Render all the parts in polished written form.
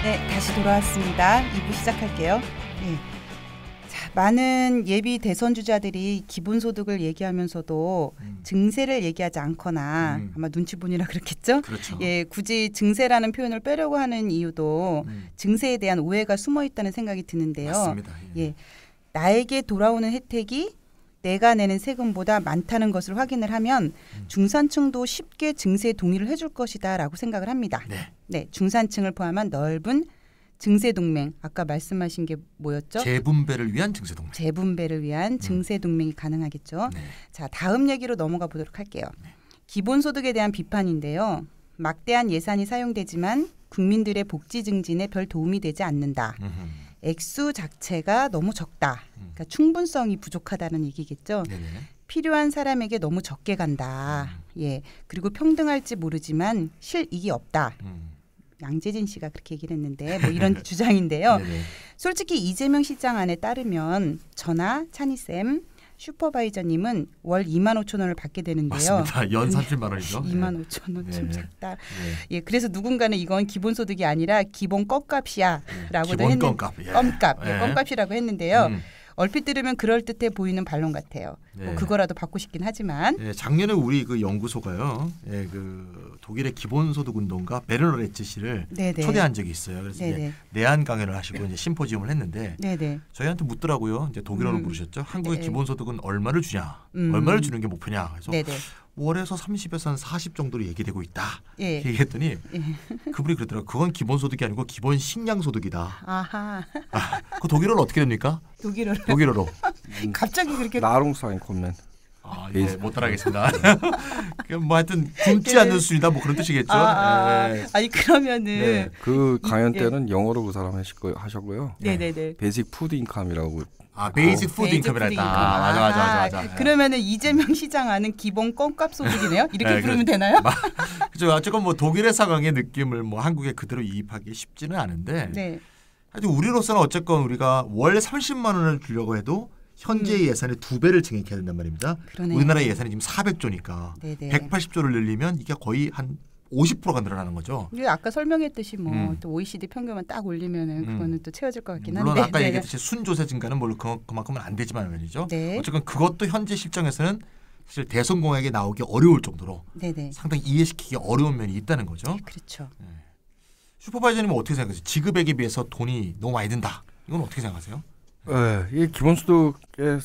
네, 다시 돌아왔습니다. 2부 시작할게요. 네. 자, 많은 예비 대선 주자들이 기본소득을 얘기하면서도 증세를 얘기하지 않거나 아마 눈치보느라 그렇겠죠. 그렇죠. 예, 굳이 증세라는 표현을 빼려고 하는 이유도 증세에 대한 오해가 숨어 있다는 생각이 드는데요. 맞습니다. 예, 나에게 돌아오는 혜택이 내가 내는 세금보다 많다는 것을 확인을 하면 중산층도 쉽게 증세에 동의를 해줄 것이다라고 생각을 합니다. 네, 중산층을 포함한 넓은 증세동맹, 아까 말씀하신 게 뭐였죠? 재분배를 위한 증세동맹. 재분배를 위한 증세동맹이 가능하겠죠. 네. 자, 다음 얘기로 넘어가 보도록 할게요. 기본소득에 대한 비판인데요. 막대한 예산이 사용되지만 국민들의 복지 증진에 별 도움이 되지 않는다. 액수 자체가 너무 적다. 그러니까 충분성이 부족하다는 얘기겠죠. 네네. 필요한 사람에게 너무 적게 간다. 예, 그리고 평등할지 모르지만 실익이 없다. 양재진 씨가 그렇게 얘기를 했는데 뭐 이런 주장인데요. 네네. 솔직히 이재명 시장안에 따르면 저나 찬희쌤, 슈퍼바이저님은 월 2만 5천 원을 받게 되는데요. 맞습니다. 연 30만 원이죠. 2만 5천 원 좀 네. 작다. 네. 예, 그래서 누군가는 이건 기본소득이 아니라 기본 껌값이야라고도 기본 했는데 껌값. 예. 껌값, 예. 예, 껌값이라고 했는데요. 얼핏 들으면 그럴듯해 보이는 반론 같아요. 네. 뭐 그거라도 받고 싶긴 하지만. 예, 작년에 우리 그 연구소가요, 예, 그 독일의 기본소득 운동가 베르너레츠 씨를 네네. 초대한 적이 있어요. 그래서 네네. 이제 내한 강연을 하시고 이제 심포지움을 했는데 네네. 저희한테 묻더라고요. 이제 독일어를 부르셨죠. 한국의 네. 기본소득은 얼마를 주냐, 얼마를 주는 게 목표냐. 그래서 네네. 월에서 30에서 한 40 정도로 얘기되고 있다. 예. 얘기했더니 그분이 그러더라고요. 그건 기본소득이 아니고 기본 식량소득이다. 아하. 아, 그 독일어로 어떻게 됩니까? 독일어로. 독일어로. 갑자기 그렇게. 나룽사인콤멘. 아, 예, 못 따라하겠습니다. 뭐 하여튼 굶지 않는 수준이다 뭐 그런 뜻이겠죠. 예. 아니 그러면은. 네. 그 강연 예. 때는 영어로 그 사람 하셨고요. 네네네. 베이직 푸드 인컴이라고. 아, 베이직 푸드 인컴이라 했다. 아, 맞아. 그러면은 이재명 시장 아는 기본 껌값 소득이네요. 이렇게 네, 부르면 되나요? 그죠. 어쨌건 뭐 독일의 상황의 느낌을 뭐 한국에 그대로 이입하기 쉽지는 않은데. 네. 하여튼 우리로서는 어쨌건 우리가 월 30만 원을 주려고 해도 현재의 예산의 2배를 증액해야 된단 말입니다. 그러네요. 우리나라 예산이 지금 400조니까 네네. 180조를 늘리면 이게 거의 한 50%가 늘어나는 거죠. 이게 아까 설명했듯이 뭐 또 OECD 평균만 딱 올리면은 그거는 또 채워질 것 같긴 한데. 물론 아까 네. 얘기했듯이 순조세 증가는 물론 그만큼은 안 되지만 말이죠. 네. 어쨌건 그것도 현재 실정에서는 사실 대선 공약에 나오기 어려울 정도로 네네. 상당히 이해시키기 어려운 면이 있다는 거죠. 그렇죠. 슈퍼바이저님은 어떻게 생각하세요? 지급액에 비해서 돈이 너무 많이 든다. 이건 어떻게 생각하세요? 네, 이게 기본소득에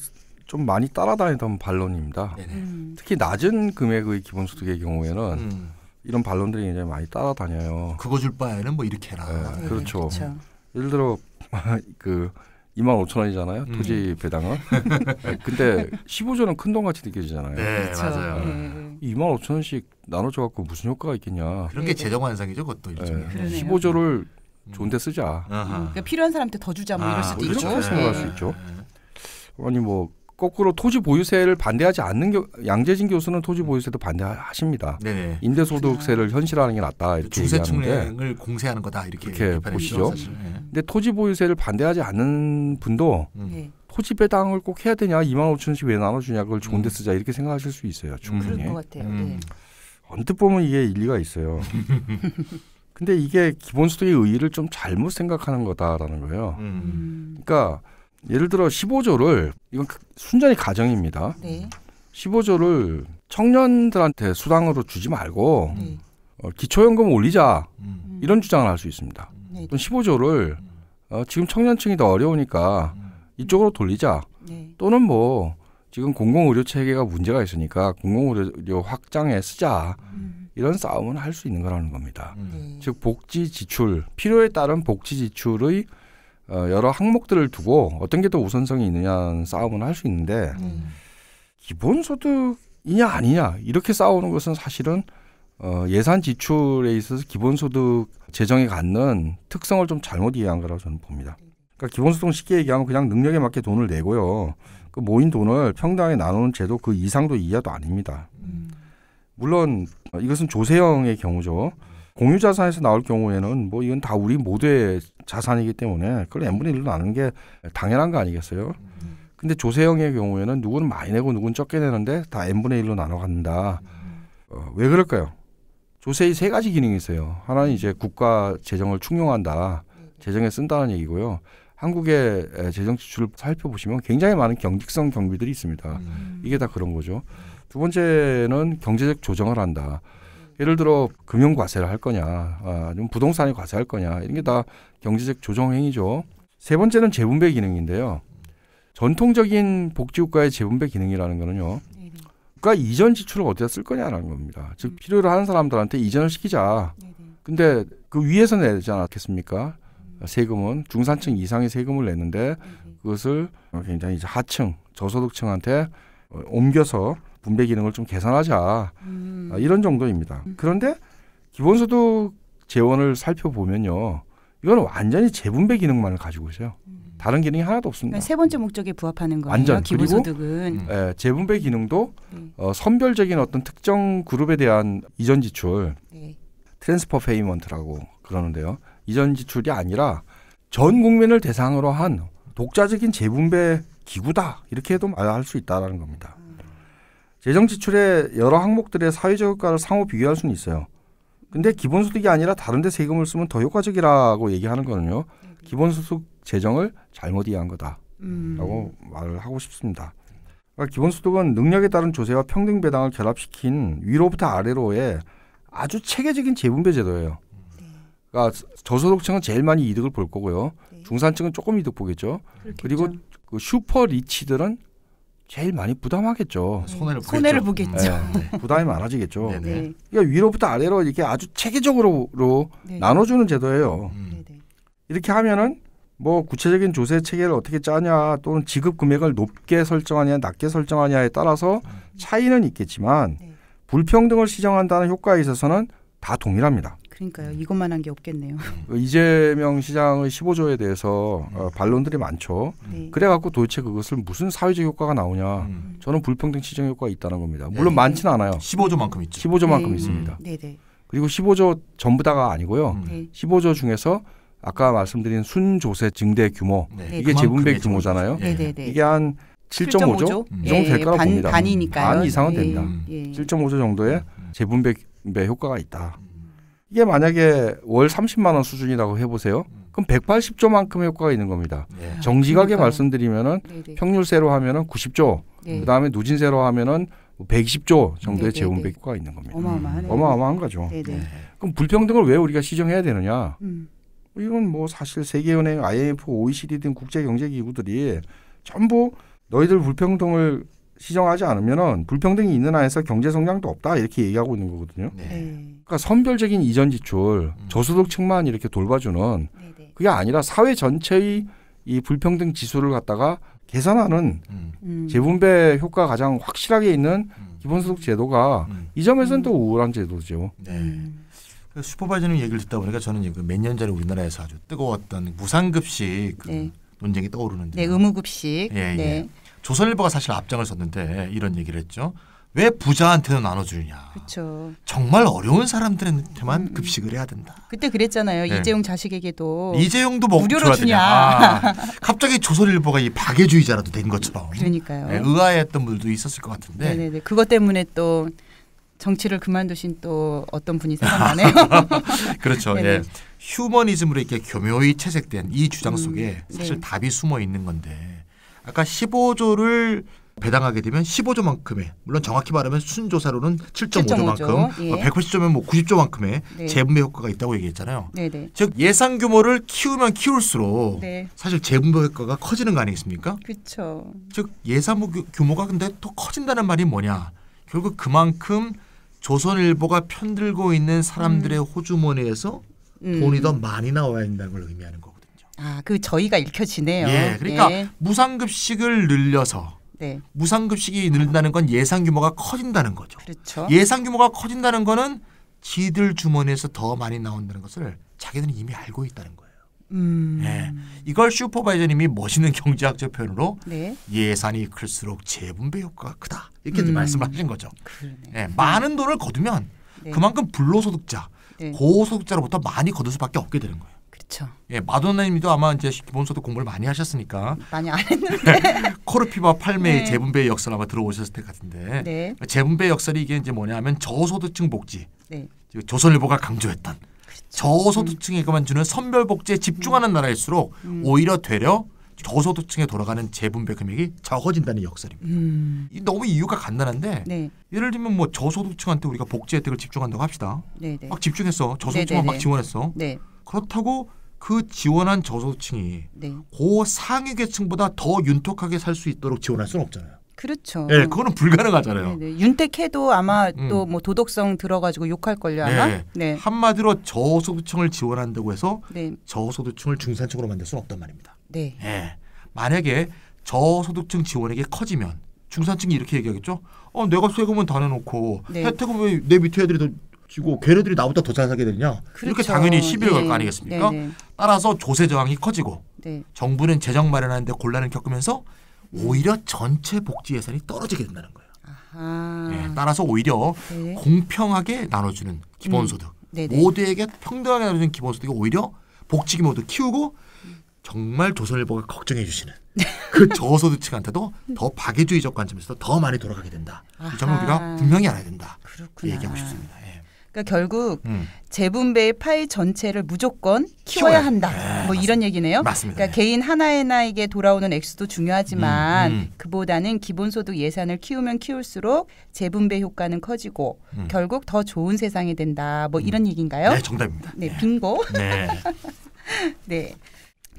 좀 많이 따라다니던 반론입니다. 네네. 특히 낮은 금액의 기본소득의 경우에는 이런 반론들이 굉장히 많이 따라다녀요. 그거 줄 바에는 뭐 이렇게 해라. 네, 그렇죠. 그렇죠. 예를 들어 그 2만 5천 원이잖아요. 토지 배당은. 근데 15조는 큰 돈같이 느껴지잖아요. 네, 그렇죠. 맞아요. 네. 2만 5천 원씩 나눠줘 갖고 무슨 효과가 있겠냐. 그런 게 재정완상이죠, 그것도 일종의. 그러네요. 15조를 좋은 데 쓰자. 그러니까 필요한 사람한테 더 주자 뭐 이럴 수도 그렇죠. 있고. 이렇게 생각할 수 있죠. 아니 뭐 거꾸로 토지 보유세를 반대하지 않는 양재진 교수는 토지 보유세도 반대하십니다. 네네. 임대소득세를 현실화하는 게 낫다 이렇게 얘기하는데 주세층을 공세하는 거다 이렇게 보시죠. 사실. 네. 근데 토지 보유세를 반대하지 않는 분도 네. 토지 배당을 꼭 해야 되냐 2만 5천 원씩 왜 나눠주냐 그걸 좋은 데 쓰자 이렇게 생각하실 수 있어요. 충분히. 그럴 것 같아요. 네. 언뜻 보면 이게 일리가 있어요. 근데 이게 기본소득의 의의를 좀 잘못 생각하는 거다라는 거예요. 그러니까 예를 들어 15조를 이건 순전히 가정입니다. 네. 15조를 청년들한테 수당으로 주지 말고 네. 기초연금 올리자 이런 주장을 할 수 있습니다. 네. 또 15조를 지금 청년층이 더 어려우니까 이쪽으로 돌리자. 네. 또는 뭐 지금 공공의료 체계가 문제가 있으니까 공공의료 확장에 쓰자. 이런 싸움은 할 수 있는 거라는 겁니다. 네. 즉 복지 지출, 필요에 따른 복지 지출의 여러 항목들을 두고 어떤 게 더 우선성이 있느냐는 싸움은 할 수 있는데 기본소득이냐 아니냐 이렇게 싸우는 것은 사실은 예산 지출에 있어서 기본소득 재정이 갖는 특성을 좀 잘못 이해한 거라고 저는 봅니다. 그러니까 기본소득은 쉽게 얘기하면 그냥 능력에 맞게 돈을 내고요. 그 모인 돈을 평등하게 나누는 제도 그 이상도 이하도 아닙니다. 물론 이것은 조세형의 경우죠. 공유자산에서 나올 경우에는 뭐 이건 다 우리 모두의 자산이기 때문에 그걸 n분의 1로 나누는 게 당연한 거 아니겠어요? 근데 조세형의 경우에는 누구는 많이 내고 누구는 적게 내는데 다 n분의 1로 나눠 갖는다. 왜 그럴까요? 조세의 세 가지 기능이 있어요. 하나는 이제 국가 재정을 충용한다. 재정에 쓴다는 얘기고요. 한국의 재정 지출을 살펴보시면 굉장히 많은 경직성 경비들이 있습니다. 이게 다 그런 거죠. 두 번째는 경제적 조정을 한다. 예를 들어 금융 과세를 할 거냐, 좀 부동산에 과세할 거냐, 이런 게 다 경제적 조정 행위죠. 세 번째는 재분배 기능인데요. 전통적인 복지국가의 재분배 기능이라는 거는요. 국가 이전 지출을 어디다 쓸 거냐라는 겁니다. 즉 필요로 하는 사람들한테 이전을 시키자. 근데 그 위에서 내지 않았겠습니까? 세금은 중산층 이상의 세금을 내는데 그것을 굉장히 이제 하층, 저소득층한테 옮겨서 분배 기능을 좀 개선하자. 이런 정도입니다. 그런데 기본소득 재원을 살펴보면요. 이건 완전히 재분배 기능만을 가지고 있어요. 다른 기능이 하나도 없습니다. 세 번째 목적에 부합하는 거예요. 완전. 기본소득은. 그리고 재분배 기능도 선별적인 어떤 특정 그룹에 대한 이전 지출, 트랜스퍼 페이먼트라고 그러는데요. 이전 지출이 아니라 전 국민을 대상으로 한 독자적인 재분배 기구다. 이렇게 해도 말할 수 있다는 겁니다. 재정 지출의 여러 항목들의 사회적 효과를 상호 비교할 수는 있어요. 근데 기본소득이 아니라 다른 데 세금을 쓰면 더 효과적이라고 얘기하는 거는요. 기본소득 재정을 잘못 이해한 거다라고 말을 하고 싶습니다. 그러니까 기본소득은 능력에 따른 조세와 평등 배당을 결합시킨 위로부터 아래로의 아주 체계적인 재분배 제도예요. 그러니까 저소득층은 제일 많이 이득을 볼 거고요. 중산층은 조금 이득 보겠죠. 그렇겠죠. 그리고 그 슈퍼 리치들은 제일 많이 부담하겠죠. 손해를 보겠죠. 부담이 많아지겠죠. 네네. 그러니까 위로부터 아래로 이렇게 아주 체계적으로 나눠주는 제도예요. 이렇게 하면은 뭐 구체적인 조세 체계를 어떻게 짜냐 또는 지급 금액을 높게 설정하냐 낮게 설정하냐에 따라서 차이는 있겠지만 불평등을 시정한다는 효과에 있어서는 다 동일합니다. 그러니까요. 이것만 한 게 없겠네요. 이재명 시장의 15조에 대해서 반론들이 많죠. 그래갖고 도대체 그것을 무슨 사회적 효과가 나오냐. 저는 불평등 시정 효과가 있다는 겁니다. 물론 많지는 않아요. 15조만큼 있죠. 15조만큼 있습니다. 그리고 15조 전부 다가 아니고요. 15조 중에서 아까 말씀드린 순조세 증대 규모 이게 재분배 규모잖아요. 이게 한 7.5조 이 정도 될 거라고 봅니다. 반이니까요. 반 이상은 된다. 7.5조 정도의 재분배 효과가 있다. 이게 만약에 월 30만 원 수준이라고 해보세요. 그럼 180조만큼의 효과가 있는 겁니다. 정직하게 말씀드리면은 평률세로 하면은 90조, 그다음에 누진세로 하면은 120조 정도의 재분배 효과가 있는 겁니다. 어마어마한 거죠. 그럼 불평등을 왜 우리가 시정해야 되느냐? 이건 뭐 사실 세계은행, IMF, OECD 등 국제경제기구들이 전부 너희들 불평등을 시정하지 않으면은 불평등이 있는 한에서 경제 성장도 없다 이렇게 얘기하고 있는 거거든요. 그러니까 선별적인 이전 지출, 저소득층만 이렇게 돌봐주는 그게 아니라 사회 전체의 이 불평등 지수를 갖다가 계산하는 재분배 효과가 가장 확실하게 있는 기본소득 제도가 이 점에서는 또 우월한 제도죠. 슈퍼바이저님 얘기를 듣다 보니까 저는 몇 년 전에 우리나라에서 아주 뜨거웠던 무상급식 논쟁이 떠오르는데. 의무급식. 조선일보가 사실 앞장을 섰는데 이런 얘기를 했죠. 왜 부자한테는 나눠주느냐. 그렇죠. 정말 어려운 사람들한테만 급식을 해야 된다. 그때 그랬잖아요. 이재용 자식에게도. 이재용도 먹고 무료로 주냐. 갑자기 조선일보가 이 박애주의자라도 된 것처럼. 그러니까요. 의아해했던 분들도 있었을 것 같은데. 그것 때문에 또 정치를 그만두신 또 어떤 분이 생각나네요. 그렇죠. 휴머니즘으로 이렇게 교묘히 채색된 이 주장 속에 사실 답이 숨어 있는 건데 아까 15조를 배당하게 되면 15조만큼의 물론 정확히 말하면 순조사로는 7.5조만큼 180조면 뭐 90조만큼의 재분배 효과가 있다고 얘기했잖아요. 즉 예산 규모를 키우면 키울수록 사실 재분배 효과가 커지는 거 아니겠습니까? 그렇죠. 즉 예산 규모가 근데 더 커진다는 말이 뭐냐? 결국 그만큼 조선일보가 편들고 있는 사람들의 호주머니에서 돈이 더 많이 나와야 한다는 걸 의미하는 거거든요. 그 저희가 읽혀지네요. 그러니까 무상급식을 늘려서 무상급식이 늘린다는 건 예산 규모가 커진다는 거죠. 그렇죠. 예산 규모가 커진다는 거는 지들 주머니에서 더 많이 나온다는 것을 자기들은 이미 알고 있다는 거예요. 이걸 슈퍼바이저님이 멋있는 경제학적 표현으로 예산이 클수록 재분배 효과가 크다 이렇게 말씀을 하신 거죠. 많은 돈을 거두면 그만큼 불로소득자, 고소득자로부터 많이 거둘 수밖에 없게 되는 거예요. 그렇죠. 마돈나님도 아마 이제 기본소득 공부를 많이 하셨으니까 많이 안 했는데 코르피와 팔메의 재분배 역설 아마 들어오셨을 때 같은데 재분배 역설이 이게 이제 뭐냐면 저소득층 복지 조선일보가 강조했던 저소득층에게만 주는 선별복지에 집중하는 나라일수록 오히려 되려 저소득층에 돌아가는 재분배 금액이 적어진다는 역설입니다. 너무 이유가 간단한데 네. 예를 들면 뭐 저소득층한테 우리가 복지 혜택을 집중한다고 합시다. 네, 네. 막 집중했어. 저소득층만 막 지원했어. 네. 그렇다고 그 지원한 저소득층이 네. 그 상위 계층보다 더 윤택하게 살 수 있도록 지원할 수는 없잖아요. 그렇죠. 네, 그거는 불가능하잖아요. 네, 네. 윤택해도 아마 또 뭐 도덕성 들어가지고 욕할 걸요 아마. 네. 네. 한마디로 저소득층을 지원한다고 해서 네. 저소득층을 중산층으로 만들 수는 없단 말입니다. 네. 네. 만약에 저소득층 지원액이 커지면 중산층이 이렇게 얘기하겠죠. 내가 세금은 다 내놓고 네. 혜택은 왜 내 밑에 애들이 더 지고 걔네들이 나보다 더 잘 살게 되냐. 그렇죠. 이렇게 당연히 시비를 걸 거 네. 아니겠습니까? 네, 네. 따라서 조세 저항이 커지고 네. 정부는 재정 마련하는데 곤란을 겪으면서 오히려 전체 복지 예산이 떨어지게 된다는 거예요. 아하. 네, 따라서 오히려 네. 공평하게 나눠주는 기본소득, 네네. 모두에게 평등하게 나눠주는 기본소득이 오히려 복지 규모도 키우고 정말 조선일보가 걱정해 주시는 그 저소득층한테도 더 박애주의적 관점에서 더 많이 돌아가게 된다. 이 점을 아하. 우리가 분명히 알아야 된다. 그렇구나. 얘기하고 싶습니다. 예. 그러니까 결국 재분배의 파이 전체를 무조건 키워야 키워야 한다. 네, 뭐 맞습니다. 이런 얘기네요. 맞습니다. 그러니까 개인 하나하나에게 돌아오는 액수도 중요하지만 음. 그보다는 기본소득 예산을 키우면 키울수록 재분배 효과는 커지고 결국 더 좋은 세상이 된다. 뭐 이런 얘기인가요? 네, 정답입니다. 네, 빙고. 네. 네.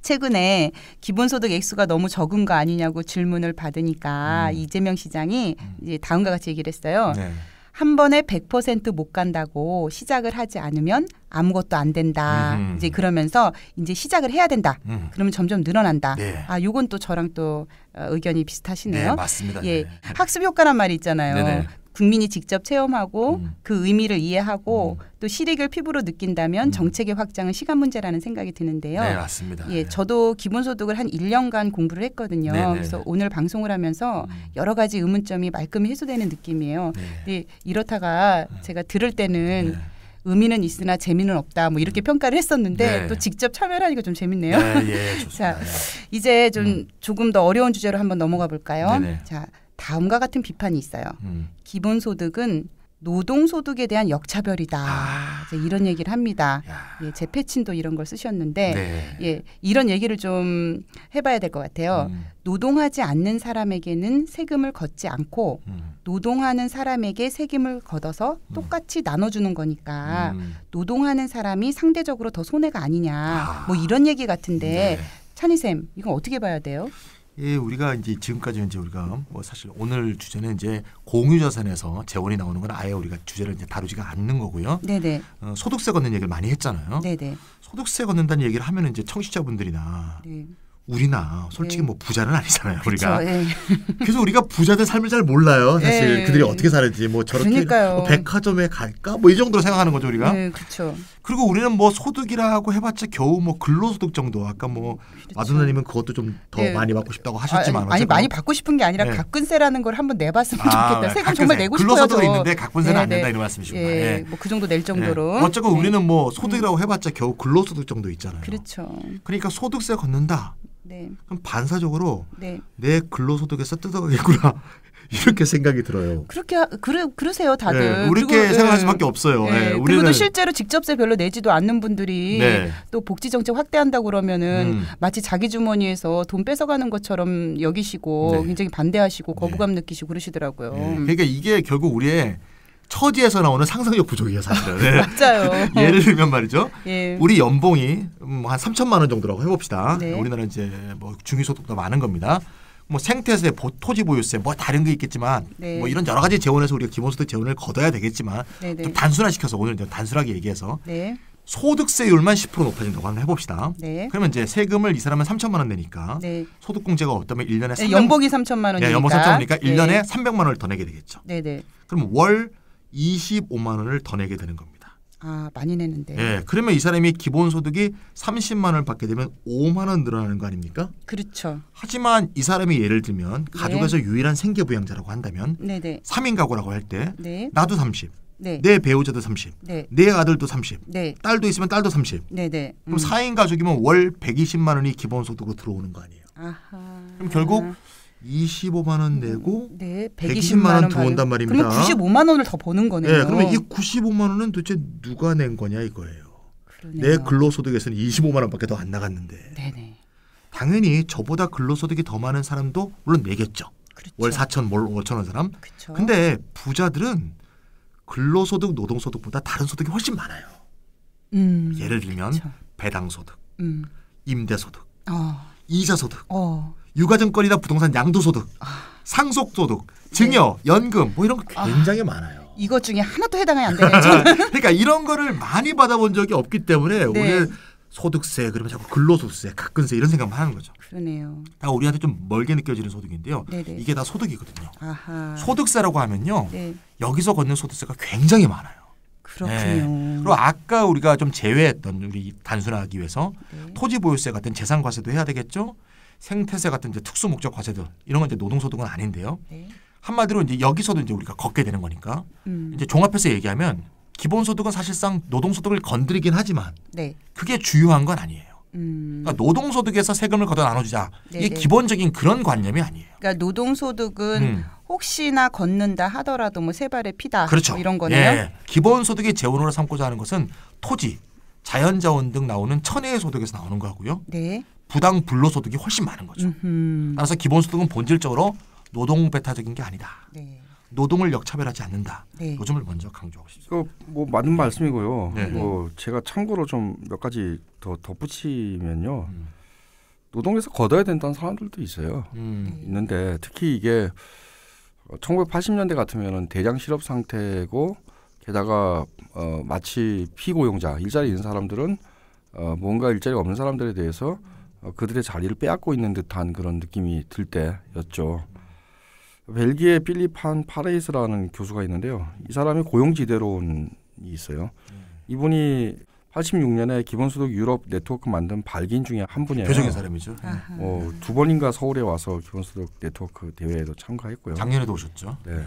최근에 기본소득 액수가 너무 적은 거 아니냐고 질문을 받으니까 이재명 시장이 이제 다음과 같이 얘기를 했어요. 네. 한 번에 100%못 간다고 시작을 하지 않으면 아무것도 안 된다. 이제 그러면서 이제 시작을 해야 된다. 그러면 점점 늘어난다. 네. 아, 요건 또 저랑 또 의견이 비슷하시네요. 네, 맞습니다. 예, 네. 학습 효과란 말이 있잖아요. 네네. 국민이 직접 체험하고 그 의미를 이해하고 또 실익을 피부로 느낀다면 정책의 확장은 시간 문제라는 생각이 드는데요. 네, 맞습니다. 예, 네. 저도 기본소득을 한 1년간 공부를 했거든요. 네네. 그래서 오늘 방송을 하면서 여러 가지 의문점이 말끔히 해소되는 느낌이에요. 네. 근데 이렇다가 제가 들을 때는 네. 의미는 있으나 재미는 없다. 뭐 이렇게 평가를 했었는데 네. 또 직접 참여를 하니까 좀 재밌네요. 네, 예, 좋습니다. 자, 이제 좀 조금 더 어려운 주제로 한번 넘어가 볼까요? 네네. 자, 다음과 같은 비판이 있어요. 기본소득은 노동소득에 대한 역차별이다. 이제 이런 얘기를 합니다. 예, 제 패친도 이런 걸 쓰셨는데 네. 예, 이런 얘기를 좀 해봐야 될 것 같아요. 노동하지 않는 사람에게는 세금을 걷지 않고 노동하는 사람에게 세금을 걷어서 똑같이 나눠주는 거니까 노동하는 사람이 상대적으로 더 손해가 아니냐. 뭐 이런 얘기 같은데 네. 찬희쌤 이건 어떻게 봐야 돼요? 예, 우리가 이제 지금까지 이제 우리가 뭐 사실 오늘 주제는 이제 공유자산에서 재원이 나오는 건 아예 우리가 주제를 이제 다루지가 않는 거고요. 네네. 소득세 걷는 얘기를 많이 했잖아요. 네네. 소득세 걷는다는 얘기를 하면 이제 청취자분들이나 네. 우리나 솔직히 네. 뭐 부자는 아니잖아요. 그쵸, 우리가. 예. 그래서 우리가 부자들 삶을 잘 몰라요. 사실 예. 그들이 어떻게 사는지 뭐 저렇게 그러니까요. 뭐 백화점에 갈까 뭐 이 정도로 생각하는 거죠 우리가. 네, 그렇죠. 그리고 우리는 뭐 소득이라고 해봤자 겨우 뭐 근로소득 정도. 아까 뭐 마누나님은 그것도 좀 더 네. 많이 받고 싶다고 하셨지만 아니 어쨌건. 많이 받고 싶은 게 아니라 네. 각근세라는 걸 한번 내봤으면 좋겠다. 세금 정말 내고 싶어요. 근로소득은 있는데 각분세는 안 된다 이런 말씀이시구나. 예, 예. 뭐 그 정도 낼 정도로. 예. 어쨌건 네. 우리는 뭐 소득이라고 해봤자 겨우 근로소득 정도 있잖아요. 그렇죠. 그러니까 소득세 걷는다. 네, 그럼 반사적으로 네. 내 근로소득에서 뜯어가겠구나 이렇게 생각이 들어요. 그렇게 그러세요 다들. 네, 그렇게 생각할 수밖에 없어요. 네, 그리고 우리는 또 실제로 직접세 별로 내지도 않는 분들이 네. 또 복지 정책 확대한다고 그러면은 마치 자기 주머니에서 돈 뺏어가는 것처럼 여기시고 네. 굉장히 반대하시고 거부감 느끼시고 그러시더라고요. 네, 그러니까 이게 결국 우리의 처지에서 나오는 상상력 부족이에요, 사실은. 네. 맞아요. 예를 들면 말이죠. 예. 우리 연봉이 한 3천만 원 정도라고 해봅시다. 네. 우리나라 이제 뭐 중위소득도 많은 겁니다. 뭐 생태세, 토지보유세, 뭐 다른 게 있겠지만 네. 뭐 이런 여러 가지 재원에서 우리가 기본소득 재원을 걷어야 되겠지만 네네. 좀 단순화시켜서 오늘 이제 단순하게 얘기해서 네. 소득세율만 10% 높아진다고 한번 해봅시다. 네. 그러면 이제 세금을 이 사람은 3천만 원 내니까 네. 소득공제가 없다면 1년에 300만 연봉이 3천만 원이니까. 네, 연봉 3천만 원이니까 1년에 300만 원을 더 내게 되겠죠. 네네. 그럼 월 25만 원을 더 내게 되는 겁니다. 아 많이 내는데. 예, 그러면 이 사람이 기본소득이 30만 원을 받게 되면 5만 원 늘어나는 거 아닙니까? 그렇죠. 하지만 이 사람이 예를 들면 가족에서 유일한 생계부양자라고 한다면 네네. 3인 가구라고 할 때 네. 나도 30, 네. 내 배우자도 30, 네. 내 아들도 30, 네. 딸도 있으면 딸도 30. 네네. 그럼 4인 가족이면 월 120만 원이 기본소득으로 들어오는 거 아니에요. 아하. 그럼 결국 25만 원 내고 네, 120만 원 들어온단 말입니다. 그러면 95만 원을 더 버는 거네요. 네, 그러면 이 95만 원은 도대체 누가 낸 거냐 이거예요. 그러네요. 내 근로소득에서는 25만 원밖에 더 안 나갔는데 네네. 당연히 저보다 근로소득이 더 많은 사람도 물론 내겠죠. 그렇죠. 월 4천, 월 5천 원 사람. 그렇죠. 근데 부자들은 근로소득, 노동소득보다 다른 소득이 훨씬 많아요. 예를 들면 그렇죠. 배당소득, 음. 임대소득, 어. 이자소득, 어. 유가증권이나 부동산 양도소득, 상속소득, 증여, 연금 뭐 이런 거 굉장히 많아요. 이것 중에 하나도 해당이 안 되네요. 저는. 그러니까 이런 거를 많이 받아본 적이 없기 때문에 네. 우리는 소득세 그러면 자꾸 근로소득세, 가근세 이런 생각만 하는 거죠. 그러네요. 다 우리한테 좀 멀게 느껴지는 소득인데요. 네네. 이게 다 소득이거든요. 아하. 소득세라고 하면요. 네. 여기서 걷는 소득세가 굉장히 많아요. 그렇군요. 네. 그리고 아까 우리가 좀 제외했던 우리 단순화하기 위해서 네. 토지보유세 같은 재산과세도 해야 되겠죠. 생태세 같은 이제 특수목적 과세들 이런 건 이제 노동소득은 아닌데요. 네. 한마디로 이제 여기서도 이제 우리가 걷게 되는 거니까 이제 종합해서 얘기하면 기본소득은 사실상 노동소득을 건드리긴 하지만 네. 그게 주요한 건 아니에요. 그러니까 노동소득에서 세금을 걷어 나눠주자 이게 네네. 기본적인 그런 관념이 아니에요. 그러니까 노동소득은 혹시나 걷는다 하더라도 뭐 세 발의 피다. 그렇죠. 뭐 이런 거네요. 예. 기본소득의 재원으로 삼고자 하는 것은 토지, 자연자원 등 나오는 천혜의 소득에서 나오는 거고요. 네. 부당 불로소득이 훨씬 많은 거죠. 따라서 기본소득은 본질적으로 노동배타적인 게 아니다. 네. 노동을 역차별하지 않는다. 네. 이 점을 먼저 강조하고 싶습니다. 뭐 맞는 말씀이고요. 네. 뭐 제가 참고로 좀 몇 가지 더 덧붙이면요. 노동에서 걷어야 된다는 사람들도 있어요. 있는데 특히 이게 1980년대 같으면은 대량 실업 상태고 게다가 마치 피고용자 일자리 있는 사람들은 뭔가 일자리가 없는 사람들에 대해서 그들의 자리를 빼앗고 있는 듯한 그런 느낌이 들 때였죠. 벨기에 필리판 파레이스라는 교수가 있는데요. 이 사람이 고용지대론이 있어요. 이분이 86년에 기본소득 유럽 네트워크 만든 발기인 중에 한 분이에요. 대표적인 사람이죠. 두 번인가 서울에 와서 기본소득 네트워크 대회에도 참가했고요. 작년에도 오셨죠. 네.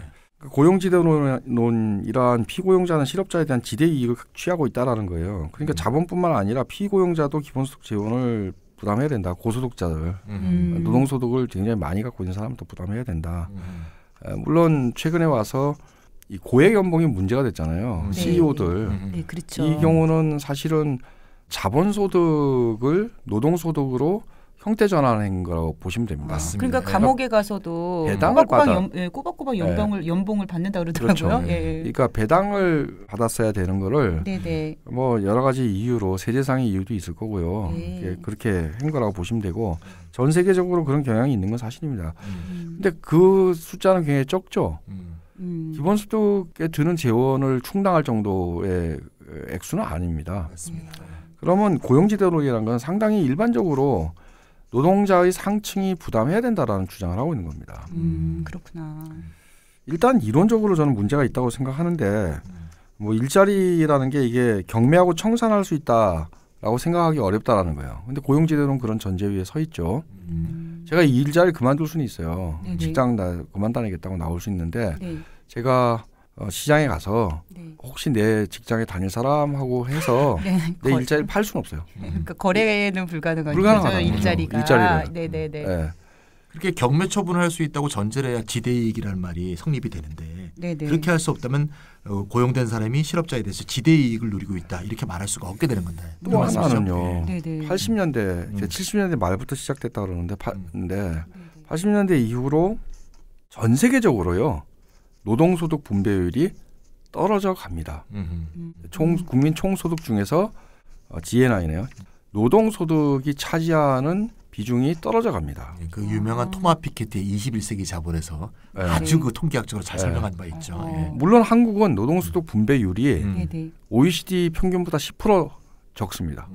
고용지대론 이러한 피고용자는 실업자에 대한 지대 이익을 취하고 있다라는 거예요. 그러니까 자본뿐만 아니라 피고용자도 기본소득 재원을 부담해야 된다. 고소득자들 노동소득을 굉장히 많이 갖고 있는 사람도 부담해야 된다. 물론 최근에 와서 이 고액 연봉이 문제가 됐잖아요. 네. CEO들. 네, 그렇죠. 이 경우는 사실은 자본소득을 노동소득으로 형태 전환한 거라고 보시면 됩니다. 맞습니다. 그러니까 감옥에 가서도 배당을 꼬박꼬박 연봉을 받는다 그러더라고요. 그렇죠. 예. 그러니까 배당을 받았어야 되는 거를 네네. 뭐 여러 가지 이유로 세제상의 이유도 있을 거고요. 네. 이게 그렇게 한 거라고 보시면 되고 전 세계적으로 그런 경향이 있는 건 사실입니다. 근데 그 숫자는 굉장히 적죠. 기본소득에 드는 재원을 충당할 정도의 액수는 아닙니다. 맞습니다. 그러면 고용지대론이라는 건 상당히 일반적으로 노동자의 상층이 부담해야 된다라는 주장을 하고 있는 겁니다. 그렇구나. 일단 이론적으로 저는 문제가 있다고 생각하는데 뭐 일자리라는 게 이게 경매하고 청산할 수 있다라고 생각하기 어렵다라는 거예요. 근데 고용지대로는 그런 전제 위에 서 있죠. 제가 이 일자리 그만둘 수는 있어요. 네네. 직장 그만 다니겠다고 나올 수 있는데 네. 제가 시장에 가서 네. 혹시 내 직장에 다닐 사람하고 해서 네. 내 일자리를 팔 수는 없어요. 그러니까 거래는 불가능하죠. 불가능하죠. 일자리가. 일자리를. 네네네. 네. 그렇게 경매 처분을 할 수 있다고 전제를 해야 지대이익이라는 말이 성립이 되는데 네네. 그렇게 할 수 없다면 고용된 사람이 실업자에 대해서 지대이익을 누리고 있다 이렇게 말할 수가 없게 되는 건데. 또 하나는요. 네네. 80년대, 70년대 말부터 시작됐다 그러는데 80년대 이후로 전 세계적으로요. 노동소득 분배율이 떨어져 갑니다. 국민 총소득 중에서 GNI네요. 노동소득이 차지하는 비중이 떨어져 갑니다. 그 유명한 토마 피케티의 21세기 자본에서 네. 아주 그 통계학적으로 잘 설명한 바 있죠. 예. 물론 한국은 노동소득 분배율이 네네. OECD 평균보다 10% 적습니다.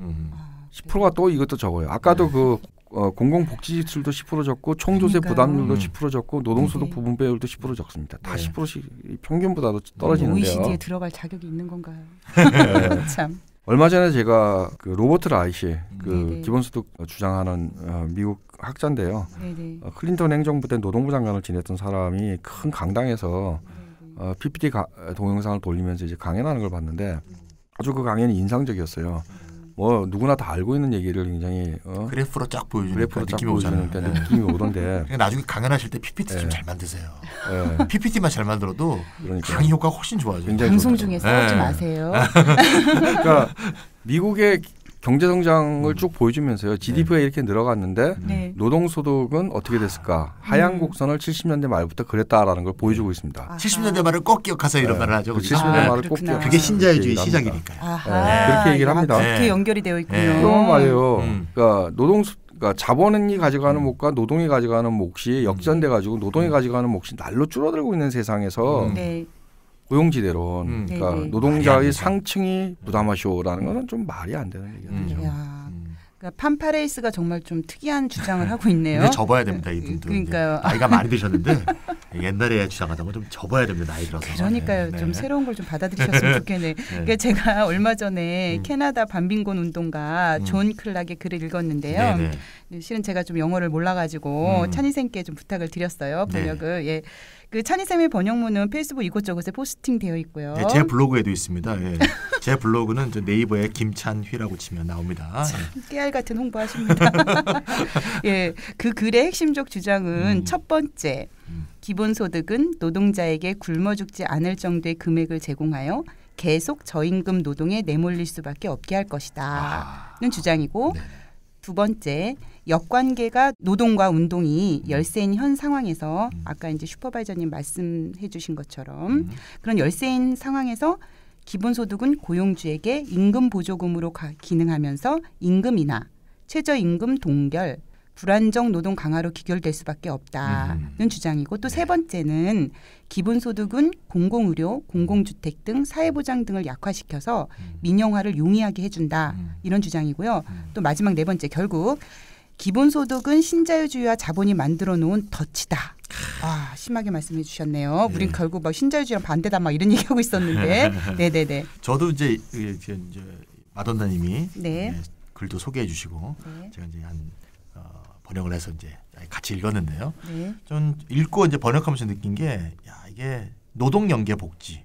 10%가 또 이것도 적어요. 아까도 그 공공복지지출도 10% 적고 총조세 부담률도 10% 적고 노동소득 네네. 분배율도 10% 적습니다. 다 네. 10%씩 평균보다도 떨어지는데요. OECD에 들어갈 자격이 있는 건가요? 네. 참. 얼마 전에 제가 그 로버트 라이시 그 네네. 기본소득 주장하는 미국 학자인데요. 네네. 클린턴 행정부 때 노동부 장관을 지냈던 사람이 큰 강당에서 PPT 동영상을 돌리면서 이제 강연하는 걸 봤는데 아주 그 강연이 인상적이었어요. 뭐 누구나 다 알고 있는 얘기를 굉장히 그래프로 쫙 보여주니까 그래프로 쫙 느낌이 오잖아요. 보여주니까 느낌이 오던데 그러니까 나중에 강연하실 때 PPT 좀 잘 만드세요. PPT만 잘 만들어도 그러니까 강의 효과가 훨씬 좋아져요. 굉장히 방송 좋다. 중에 싸우지 네. 마세요. 그러니까 미국의 경제 성장을 쭉 보여주면서요. GDP가 이렇게 늘어갔는데 노동소득은 어떻게 됐을까? 하향 곡선을 70년대 말부터 그랬다라는 걸 보여주고 있습니다. 아하. 70년대 말을 꼭 기억하세요. 이런 말을 하죠. 70년대 말을 꼭 기억. 그게 신자유주의 시작이니까요. 그렇게 얘기를 합니다. 그렇게 연결이 되어 있군요. 그런 말이에요. 그러니까 자본이 가져가는 몫과 노동이 가져가는 몫이 역전돼 가지고 노동이 가져가는 몫이 날로 줄어들고 있는 세상에서 고용지대론 그러니까 노동자의 상층이 부담하시오라는 것은 좀 말이 안 되는 얘기죠. 그러니까 판파레이스가 정말 좀 특이한 주장을 하고 있네요. 근데 접어야 됩니다. 이분도. 그러니까요. 나이가 많이 드셨는데 옛날에 주장하던 거 좀 접어야 됩니다. 나이 들어서. 그러니까요. 좀 새로운 걸 좀 받아들이셨으면 좋겠네. 그러니까 제가 얼마 전에 캐나다 반빈곤 운동가 존 클락의 글을 읽었는데요. 실은 제가 좀 영어를 몰라가지고 찬희쌤께 좀 부탁을 드렸어요. 번역을. 예. 그 찬희쌤의 번역문은 페이스북 이곳저곳에 포스팅되어 있고요. 네, 제 블로그에도 있습니다. 예. 제 블로그는 네이버에 김찬휘라고 치면 나옵니다. 깨알 같은 홍보하십니다. 예, 그 글의 핵심적 주장은 첫 번째, 기본소득은 노동자에게 굶어 죽지 않을 정도의 금액을 제공하여 계속 저임금 노동에 내몰릴 수밖에 없게 할 것이다는 주장이고 두 번째, 역관계가 노동과 운동이 열세인 현 상황에서 아까 이제 슈퍼바이저님 말씀해 주신 것처럼 그런 열세인 상황에서 기본소득은 고용주에게 임금 보조금으로 기능하면서 임금 인하, 최저임금 동결, 불안정 노동 강화로 귀결될 수밖에 없다는 주장이고 또 세 번째는 기본소득은 공공의료, 공공주택 등 사회보장 등을 약화시켜서 민영화를 용이하게 해준다 이런 주장이고요. 또 마지막 네 번째 결국 기본소득은 신자유주의와 자본이 만들어 놓은 덫이다. 아, 심하게 말씀해 주셨네요. 우린 결국 막 신자유주의랑 반대다 막 이런 얘기하고 있었는데. 네네네. 저도 이제 마돈나님이 글도 소개해 주시고 제가 이제 번역을 해서 이제 같이 읽었는데요. 좀 읽고 이제 번역하면서 느낀 게 이게 노동연계 복지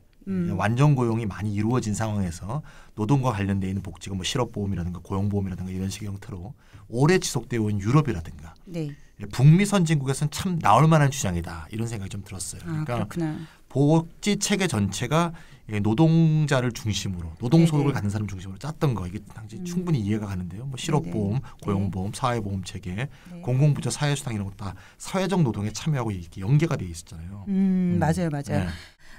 완전 고용이 많이 이루어진 상황에서 노동과 관련되어 있는 복지가 뭐 실업보험이라든가 고용보험이라든가 이런 식의 형태로 오래 지속되어 온 유럽이라든가 북미 선진국에서는 참 나올 만한 주장이다 이런 생각이 좀 들었어요. 그러니까 복지 체계 전체가 노동자를 중심으로 노동소득을 갖는 사람 중심으로 짰던 거 이게 당시 충분히 이해가 가는데요. 뭐 실업보험, 고용보험, 사회보험 체계, 공공부처 사회수당 이런 것도 다 사회적 노동에 참여하고 이렇게 연계가 돼 있었잖아요. 맞아요.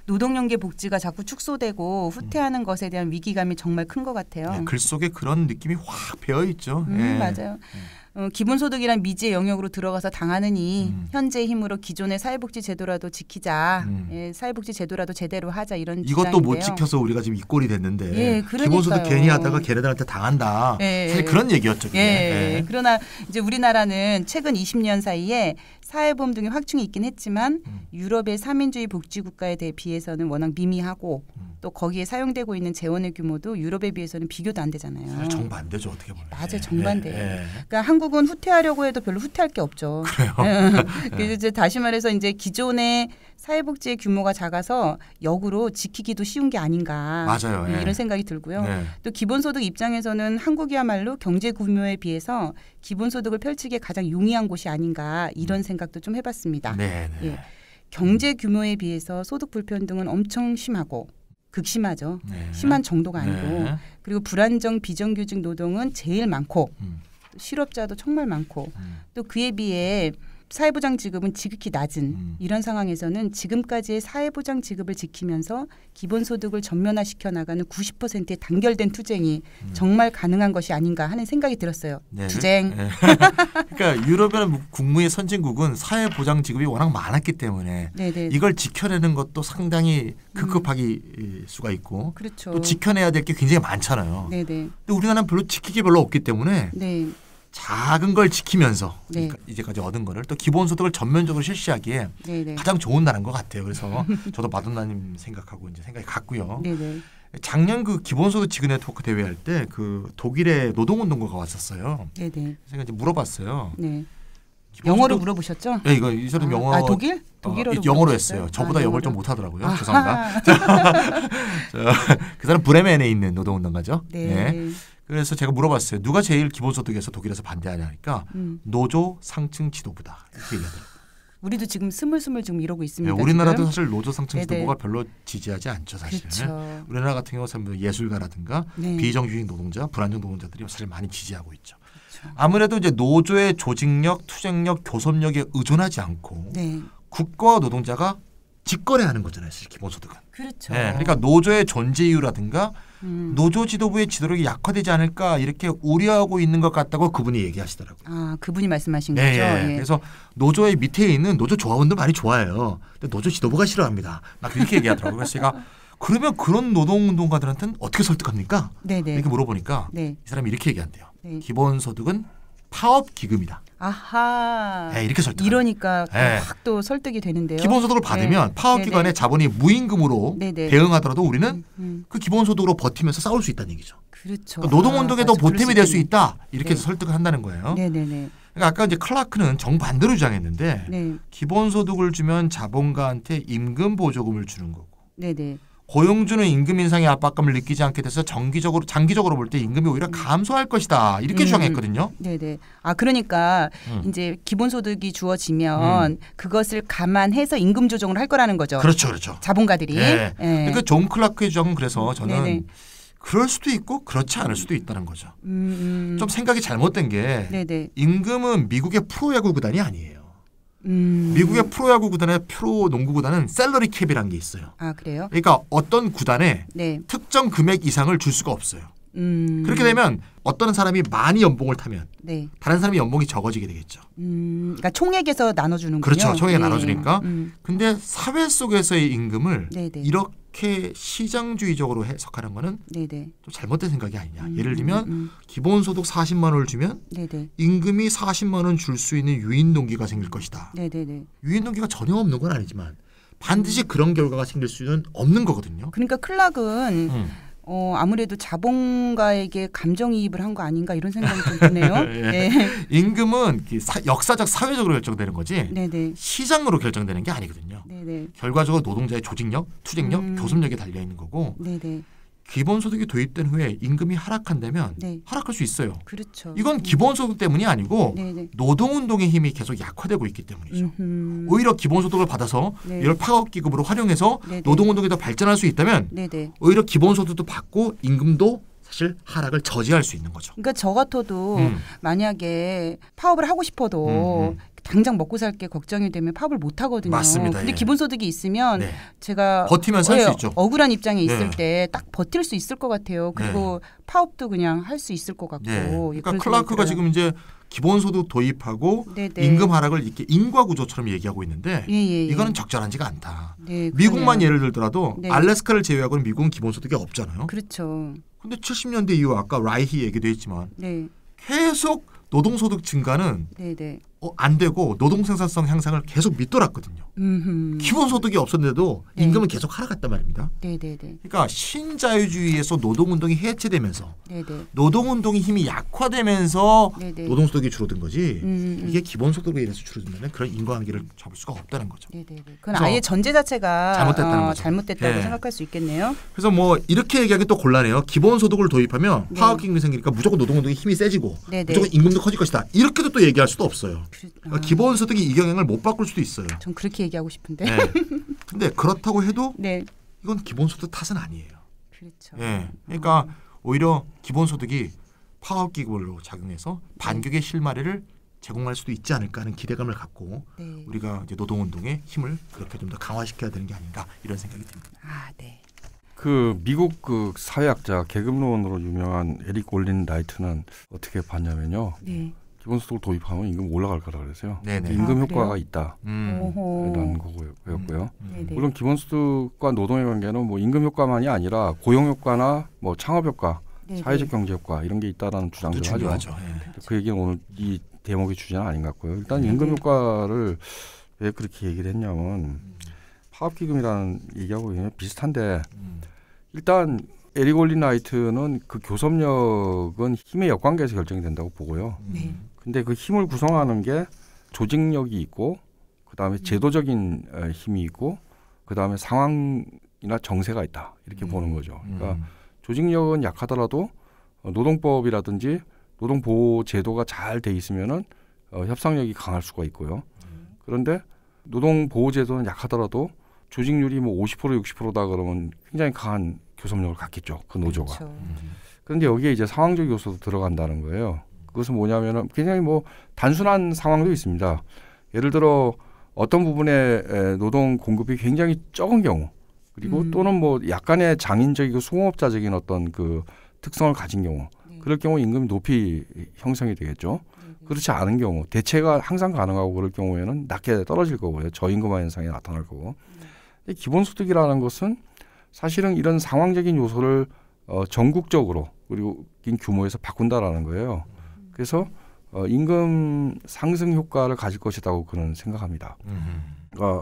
노동연계 복지가 자꾸 축소되고 후퇴하는 것에 대한 위기감이 정말 큰 것 같아요. 글 속에 그런 느낌이 확 배어 있죠. 맞아요. 기본소득이란 미지의 영역으로 들어가서 당하느니 현재의 힘으로 기존의 사회복지 제도라도 지키자. 사회복지 제도라도 제대로 하자 이런 주장인데요. 이것도 못 지켜서 우리가 지금 이 꼴이 됐는데 기본소득 괜히 하다가 걔네들한테 당한다. 사실 그런 얘기였죠. 그러나 이제 우리나라는 최근 20년 사이에 사회보험 등의 확충이 있긴 했지만 유럽의 사민주의 복지국가에 비해서는 워낙 미미하고 또 거기에 사용되고 있는 재원의 규모도 유럽에 비해서는 비교도 안 되잖아요. 정반대죠. 어떻게 보면. 맞아요. 정반대예요. 그러니까 한국은 후퇴하려고 해도 별로 후퇴할 게 없죠. 그래요. 그래서 이제 다시 말해서 이제 기존의 사회복지의 규모가 작아서 역으로 지키기도 쉬운 게 아닌가. 맞아요. 이런 생각이 들고요. 또 기본소득 입장에서는 한국이야말로 경제 규모에 비해서 기본소득을 펼치기에 가장 용이한 곳이 아닌가 이런 생각도 좀 해봤습니다. 경제 규모에 비해서 소득 불평등은 엄청 심하고 극심하죠. 심한 정도가 아니고 그리고 불안정 비정규직 노동은 제일 많고 실업자도 정말 많고 또 그에 비해 사회보장 지급은 지극히 낮은 이런 상황에서는 지금까지의 사회보장 지급을 지키면서 기본소득을 전면화시켜 나가는 90%의 단결된 투쟁이 정말 가능한 것이 아닌가 하는 생각이 들었어요. 투쟁. 그러니까 유럽이나 국무의 선진국은 사회보장 지급이 워낙 많았기 때문에 이걸 지켜내는 것도 상당히 급급하게 수가 있고 또 지켜내야 될 게 굉장히 많잖아요. 근데 우리나라는 별로 지킬 게 별로 없기 때문에 작은 걸 지키면서 이제까지 얻은 거를 또 기본소득을 전면적으로 실시하기에 가장 좋은 나라인 것 같아요. 그래서 저도 마돈나님 생각하고 이제 생각이 같고요. 작년 그 기본소득 지급 네트워크 대회 할 때 그 독일의 노동운동가가 왔었어요. 제가 이제 물어봤어요. 영어로 물어보셨죠? 네, 이 사람 영어 독일? 독일어로 영어로 했어요. 저보다 영어를 좀 못하더라고요. 죄송합니다. 그 사람 브레멘에 있는 노동운동가죠. 그래서 제가 물어봤어요. 누가 제일 기본소득에서 독일에서 반대하냐니까 노조 상층 지도부다. 이렇게 얘기하더라고요. 우리도 지금 스물스물 지금 이러고 있습니다. 네, 우리나라도 지금. 사실 노조 상층 네네. 지도부가 별로 지지하지 않죠, 사실. 그렇죠. 우리나라 같은 경우 예술가라든가 네. 비정규직 노동자, 불안정 노동자들이 사실 많이 지지하고 있죠. 그렇죠. 아무래도 이제 노조의 조직력, 투쟁력, 교섭력에 의존하지 않고 네. 국가와 노동자가 직거래하는 거잖아요, 사실 기본소득은. 그렇죠. 네, 그러니까 노조의 존재 이유라든가 노조 지도부의 지도력이 약화되지 않을까 이렇게 우려하고 있는 것 같다고 그분이 얘기하시더라고요. 아, 그분이 말씀하신 네, 거죠. 예. 그래서 노조의 밑에 있는 노조 조합원들 많이 좋아해요. 근데 노조 지도부가 싫어합니다. 막 그렇게 얘기하더라고요. 그래서 제가 그러면 그런 노동운동가들한테는 어떻게 설득합니까? 네네. 이렇게 물어보니까 네. 이 사람이 이렇게 얘기한대요. 네. 기본소득은 파업기금이다. 아하. 네, 이렇게 설득. 이러니까 네. 확 또 설득이 되는데요. 기본소득을 받으면 네. 파업기관의 네네. 자본이 무임금으로 네네. 대응하더라도 우리는 그 기본소득으로 버티면서 싸울 수 있다는 얘기죠. 그렇죠. 그러니까 노동운동에도 맞아, 그럴 보탬이 될 수 있겠네. 있다. 이렇게 네. 설득을 한다는 거예요. 네네네. 그러니까 아까 이제 클라크는 정반대로 주장했는데 네. 기본소득을 주면 자본가한테 임금 보조금을 주는 거고 네네. 고용주는 임금 인상의 압박감을 느끼지 않게 돼서 장기적으로 볼 때 임금이 오히려 감소할 것이다. 이렇게 주장했거든요. 네네. 아 그러니까 이제 기본소득이 주어지면 그것을 감안해서 임금 조정을 할 거라는 거죠. 그렇죠, 그렇죠. 자본가들이. 네. 예. 그러니까 존 클라크의 주장은 그래서 저는 네네. 그럴 수도 있고 그렇지 않을 수도 있다는 거죠. 좀 생각이 잘못된 게 네네. 임금은 미국의 프로야구 구단이 아니에요. 음. 미국의 프로야구 구단의 프로농구 구단은 셀러리 캡이라는 게 있어요. 아 그래요? 그러니까 어떤 구단에 네. 특정 금액 이상을 줄 수가 없어요. 그렇게 되면 어떤 사람이 많이 연봉을 타면 네. 다른 사람이 연봉이 적어지게 되겠죠. 그러니까 총액에서 나눠주는군요. 그렇죠. 총액에 네. 나눠주니까. 근데 사회 속에서의 임금을 네네. 이렇게 시장주의적으로 해석하는 거는 네네. 좀 잘못된 생각이 아니냐. 예를 들면 기본소득 40만 원을 주면 네네. 임금이 40만 원 줄 수 있는 유인 동기가 생길 것이다. 네네네. 유인 동기가 전혀 없는 건 아니지만 반드시 그런 결과가 생길 수는 없는 거거든요. 그러니까 클락은 아무래도 자본가에게 감정이입을 한 거 아닌가 이런 생각이 좀 드네요. 예. 네. 임금은 역사적 사회적으로 결정되는 거지 네네. 시장으로 결정되는 게 아니거든요. 네네. 결과적으로 노동자의 조직력, 투쟁력, 교섭력에 달려 있는 거고 네네. 기본소득이 도입된 후에 임금이 하락한다면 네. 하락할 수 있어요. 그렇죠. 이건 기본소득 때문이 아니고 네네. 노동운동의 힘이 계속 약화되고 있기 때문이죠. 음흠. 오히려 기본소득을 받아서 네. 이걸 파업기금으로 활용해서 네네. 노동운동이 더 발전할 수 있다면 네네. 오히려 기본소득도 받고 임금도 사실 하락을 저지할 수 있는 거죠. 그러니까 저 같아도 음. 만약에 파업을 하고 싶어도 당장 먹고 살 게 걱정이 되면 파업을 못 하거든요. 맞습니다. 근데 예. 기본소득이 있으면 네. 제가 버티면서 할 수 있죠. 억울한 입장에 있을 네. 때 딱 버틸 수 있을 것 같아요. 그리고 파업도 그냥 할 수 있을 것 같고. 네. 예, 그러니까 그런 클라크가 생각이 지금 이제 기본소득 도입하고 네네. 임금 하락을 이렇게 인과구조처럼 얘기하고 있는데 예, 예, 예. 이거는 적절하지가 않다. 네, 미국만 그러네요. 예를 들더라도 네. 알래스카를 제외하고는 미국은 기본소득이 없잖아요. 그렇죠. 근데 70년대 이후 아까 라이히 얘기도 했지만 네, 계속 노동소득 증가는 네, 네. 안 되고 노동 생산성 향상을 계속 밑돌았거든요. 기본소득이 없었는데도 네. 임금은 계속 하락했단 말입니다. 네, 네, 네. 그러니까 신자유주의에서 노동운동이 해체되면서 네, 네. 노동운동의 힘이 약화되면서 네네. 노동소득이 줄어든 거지 이게 기본소득으로 인해서 줄어든다면 그런 인과관계를 잡을 수가 없다는 거죠. 네, 네, 네. 그건 그래서 아예 전제 자체가 잘못됐다는 거죠. 잘못됐다고 네. 생각할 수 있겠네요. 그래서 뭐 이렇게 얘기하기 또 곤란해요. 기본소득을 도입하면 네. 파업기금이 생기니까 무조건 노동운동의 힘이 세지고 네네. 무조건 임금도 커질 것이다. 이렇게도 또 얘기할 수도 없어요. 그러니까 기본소득이 이 경향을 못 바꿀 수도 있어요. 전 그렇게 얘기하고 싶은데. 네. 근데 그렇다고 해도 네, 이건 기본소득 탓은 아니에요. 그렇죠. 예. 그러니까 오히려 기본소득이 파업기금으로 작용해서 반격의 실마리를 제공할 수도 있지 않을까 하는 기대감을 갖고 네. 우리가 이제 노동운동의 힘을 그렇게 좀 더 강화시켜야 되는 게 아닌가 이런 생각이 듭니다. 아, 네. 그 미국 그 사회학자 계급론으로 유명한 에릭 올린 라이트는 어떻게 봤냐면요. 네. 기본소득을 도입하면 임금 올라갈 거라 그랬어요. 네네. 임금 아, 효과가 그래요? 있다. 오호. 라는 거였고요. 네네. 물론 기본소득과 노동의 관계는 뭐 임금 효과만이 아니라 고용 효과나 뭐 창업 효과, 네네. 사회적 경제 효과 이런 게 있다라는 주장도 하죠. 중요하죠. 예. 그 얘기는 오늘 이 대목의 주제는 아닌 것 같고요. 일단 네네. 임금 효과를 왜 그렇게 얘기를 했냐면 파업기금이라는 얘기하고 그냥 비슷한데 일단 에릭 올린 라이트는 그 교섭력은 힘의 역관계에서 결정이 된다고 보고요. 네. 근데 그 힘을 구성하는 게 조직력이 있고 그다음에 제도적인 힘이 있고 그다음에 상황이나 정세가 있다. 이렇게 보는 거죠. 그러니까 조직력은 약하더라도 노동법이라든지 노동보호 제도가 잘 돼 있으면은 협상력이 강할 수가 있고요. 그런데 노동보호제도는 약하더라도 조직률이 뭐 50% 60%다 그러면 굉장히 강한 교섭력을 갖겠죠. 그 노조가. 그렇죠. 그런데 여기에 이제 상황적 요소도 들어간다는 거예요. 그것은 뭐냐면은 굉장히 뭐 단순한 상황도 있습니다. 예를 들어 어떤 부분에 노동 공급이 굉장히 적은 경우 그리고 또는 뭐 약간의 장인적이고 수공업자적인 어떤 그 특성을 가진 경우 그럴 경우 임금이 높이 형성이 되겠죠. 그렇지 않은 경우 대체가 항상 가능하고 그럴 경우에는 낮게 떨어질 거고요. 저임금화 현상이 나타날 거고. 기본소득이라는 것은 사실은 이런 상황적인 요소를 전국적으로 그리고 규모에서 바꾼다라는 거예요. 그래서 임금 상승 효과를 가질 것이라고 그는 생각합니다.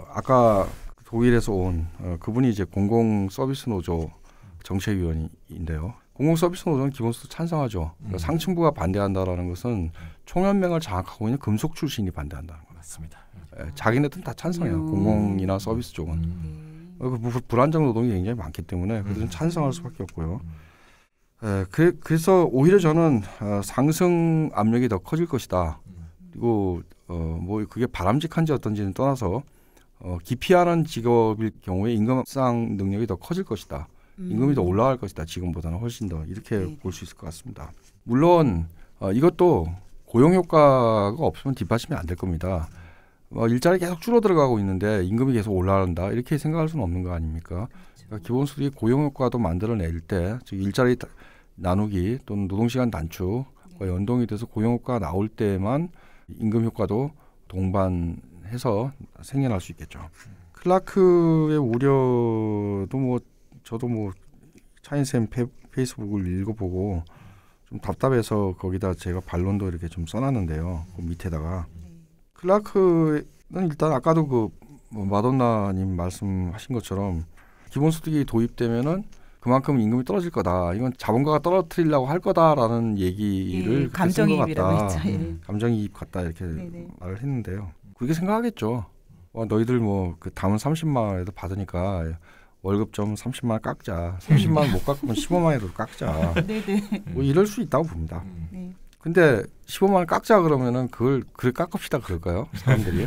아까 독일에서 온 그분이 이제 공공서비스 노조 정책위원인데요. 공공서비스 노조는 기본소득 찬성하죠. 그러니까 상층부가 반대한다라는 것은 총연맹을 장악하고 있는 금속 출신이 반대한다는 거예요. 맞습니다. 자기네들은 다 찬성해요. 공공이나 서비스 쪽은. 불안정 노동이 굉장히 많기 때문에 그들은 찬성할 수밖에 없고요. 그래서 오히려 저는 상승 압력이 더 커질 것이다. 그리고 뭐 그게 바람직한지 어떤지는 떠나서 기피하는 직업일 경우에 임금상 능력이 더 커질 것이다. 임금이 더 올라갈 것이다. 지금보다는 훨씬 더 이렇게 볼 수 있을 것 같습니다. 물론 이것도 고용 효과가 없으면 뒷받침이 안 될 겁니다. 일자리 계속 줄어들어가고 있는데 임금이 계속 올라간다 이렇게 생각할 수는 없는 거 아닙니까? 그러니까 기본소득이 고용 효과도 만들어낼 때 즉 일자리 나누기 또는 노동시간 단축과 연동이 돼서 고용 효과가 나올 때만 임금 효과도 동반해서 생겨날 수 있겠죠. 클라크의 우려도 뭐 저도 뭐 차인쌤 페이스북을 읽어보고 좀 답답해서 거기다 제가 반론도 이렇게 좀 써놨는데요. 그 밑에다가 클라크는 일단 아까도 그 마돈나님 말씀하신 것처럼 기본소득이 도입되면은 그만큼 임금이 떨어질 거다. 이건 자본가가 떨어뜨리려고 할 거다라는 얘기를 감정이입이라고 했죠. 감정이입 같다 이렇게 말을 했는데요. 그렇게 생각하겠죠. 너희들 뭐 그 담은 30만 원에도 받으니까 월급 좀 30만 원 깎자. 30만 원 못 깎으면 15만 원이라도 깎자. 뭐 이럴 수 있다고 봅니다. 근데 15만 원 깎자 그러면은 그걸 그래 깎읍시다 그럴까요? 사람들이.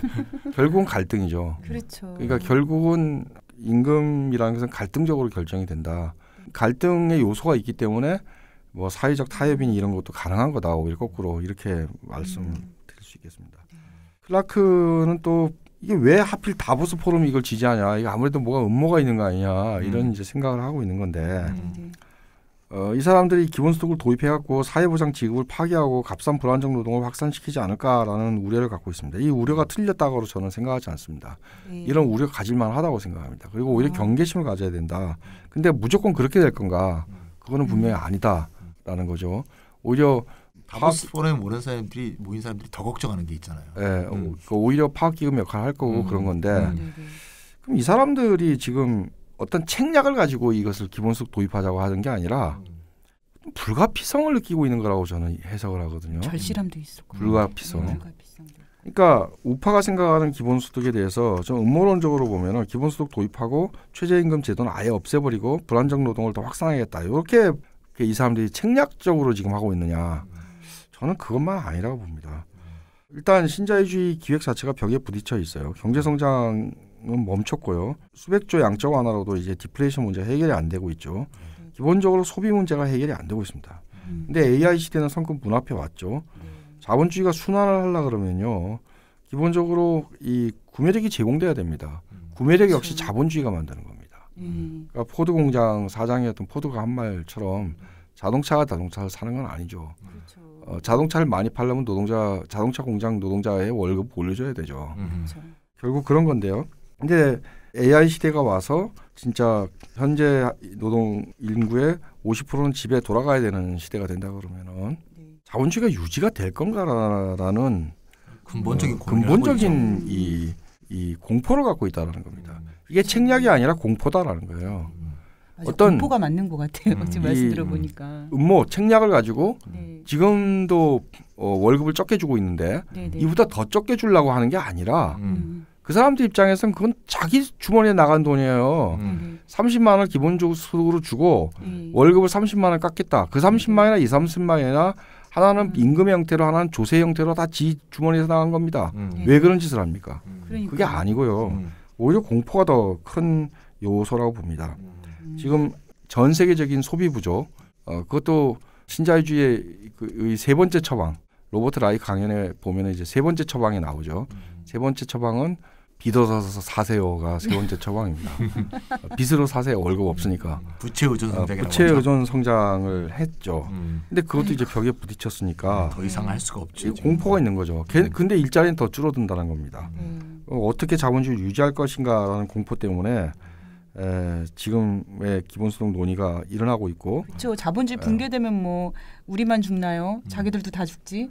결국은 갈등이죠. 그렇죠. 그러니까 결국은 임금이라는 것은 갈등적으로 결정이 된다. 갈등의 요소가 있기 때문에 뭐 사회적 타협이니 이런 것도 가능한 거다. 오히려 거꾸로 이렇게 말씀드릴 수 있겠습니다. 클라크는 또 이게 왜 하필 다보스 포럼이 이걸 지지하냐? 이게 아무래도 뭐가 음모가 있는 거 아니냐? 이런 이제 생각을 하고 있는 건데 이 사람들이 기본소득을 도입해갖고 사회보장 지급을 파괴하고 값싼 불안정 노동을 확산시키지 않을까라는 우려를 갖고 있습니다. 이 우려가 틀렸다고 저는 생각하지 않습니다. 이런 우려 가질만 하다고 생각합니다. 그리고 오히려 경계심을 가져야 된다. 근데 무조건 그렇게 될 건가? 그거는 분명히 아니다라는 거죠. 오히려 다보스 포럼에 모인 사람들이 더 걱정하는 게 있잖아요. 오히려 파악기금 역할을 할 거고 그런 건데 그럼 이 사람들이 지금 어떤 책략을 가지고 이것을 기본소득 도입하자고 하는 게 아니라 불가피성을 느끼고 있는 거라고 저는 해석을 하거든요. 절실함도 있어. 불가피성. 그러니까 우파가 생각하는 기본소득에 대해서 좀 음모론적으로 보면은 기본소득 도입하고 최저임금 제도는 아예 없애버리고 불안정 노동을 더 확산하겠다. 이렇게 이 사람들이 책략적으로 지금 하고 있느냐. 저는 그것만 아니라고 봅니다. 일단 신자유주의 기획 자체가 벽에 부딪혀 있어요. 경제성장은 멈췄고요. 수백조 양적 완화로도 이제 디플레이션 문제가 해결이 안 되고 있죠. 기본적으로 소비 문제가 해결이 안 되고 있습니다. 근데 AI 시대는 성큼 문 앞에 왔죠. 자본주의가 순환을 하려 그러면요. 기본적으로 이 구매력이 제공돼야 됩니다. 구매력 역시 자본주의가 만드는 겁니다. 그러니까 포드 공장 사장이었던 포드가 한 말처럼 자동차가 자동차를 사는 건 아니죠. 자동차를 많이 팔려면 자동차 공장 노동자의 월급 올려줘야 되죠. 결국 그런 건데요. 근데 AI 시대가 와서 진짜 현재 노동 인구의 50%는 집에 돌아가야 되는 시대가 된다 그러면은 자본주의가 유지가 될 건가라는 근본적인 이 공포를 갖고 있다라는 겁니다. 이게 책략이 아니라 공포다라는 거예요. 어떤 공포가 맞는 것 같아요. 지금 말씀 들어보니까 음모 책략을 가지고 지금도 월급을 적게 주고 있는데 이보다 더 적게 주려고 하는 게 아니라 그 사람들 입장에서는 그건 자기 주머니에 나간 돈이에요. 30만 원을 기본적으로 주고 월급을 30만 원 깎겠다. 그 30만 원이나 30만 원이나 하나는 임금의 형태로 하나는 조세 형태로 다 지 주머니에서 나간 겁니다. 왜 그런 짓을 합니까? 그게 아니고요. 오히려 공포가 더 큰 요소라고 봅니다. 지금 전 세계적인 소비 부족, 그것도 신자유주의의 세 번째 처방, 로버트 라이 강연에 보면 이제 세 번째 처방이 나오죠. 세 번째 처방은 빚어서 사세요가 세 번째 처방입니다. 빚으로 사세요. 월급 없으니까. 부채 의존 성장. 부채 의존 성장을 했죠. 근데 그것도 이제 벽에 부딪혔으니까 더 이상 할 수가 없죠. 공포가 있는 거죠. 근데 일자리는 더 줄어든다는 겁니다. 어떻게 자본주의를 유지할 것인가라는 공포 때문에 지금의 기본소득 논의가 일어나고 있고. 그렇죠. 자본주의 붕괴되면 뭐 우리만 죽나요? 자기들도 다 죽지.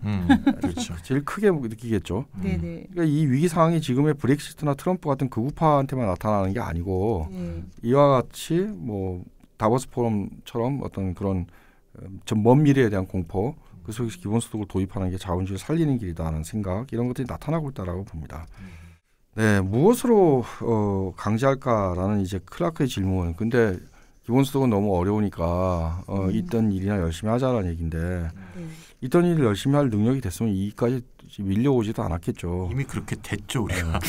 그렇죠. 제일 크게 느끼겠죠. 네네. 그러니까 이 위기 상황이 지금의 브렉시트나 트럼프 같은 극우파한테만 나타나는 게 아니고 이와 같이 뭐 다보스 포럼처럼 어떤 그런 좀 먼 미래에 대한 공포, 그 속에서 기본소득을 도입하는 게 자본주의를 살리는 길이다라는 생각, 이런 것들이 나타나고 있다라고 봅니다. 네, 무엇으로 강제할까라는 이제 클라크의 질문. 근데 기본소득은 너무 어려우니까 있던 일이나 열심히 하자라는 얘기인데 있던 일을 열심히 할 능력이 됐으면 이까지 밀려오지도 않았겠죠. 이미 그렇게 됐죠, 우리가.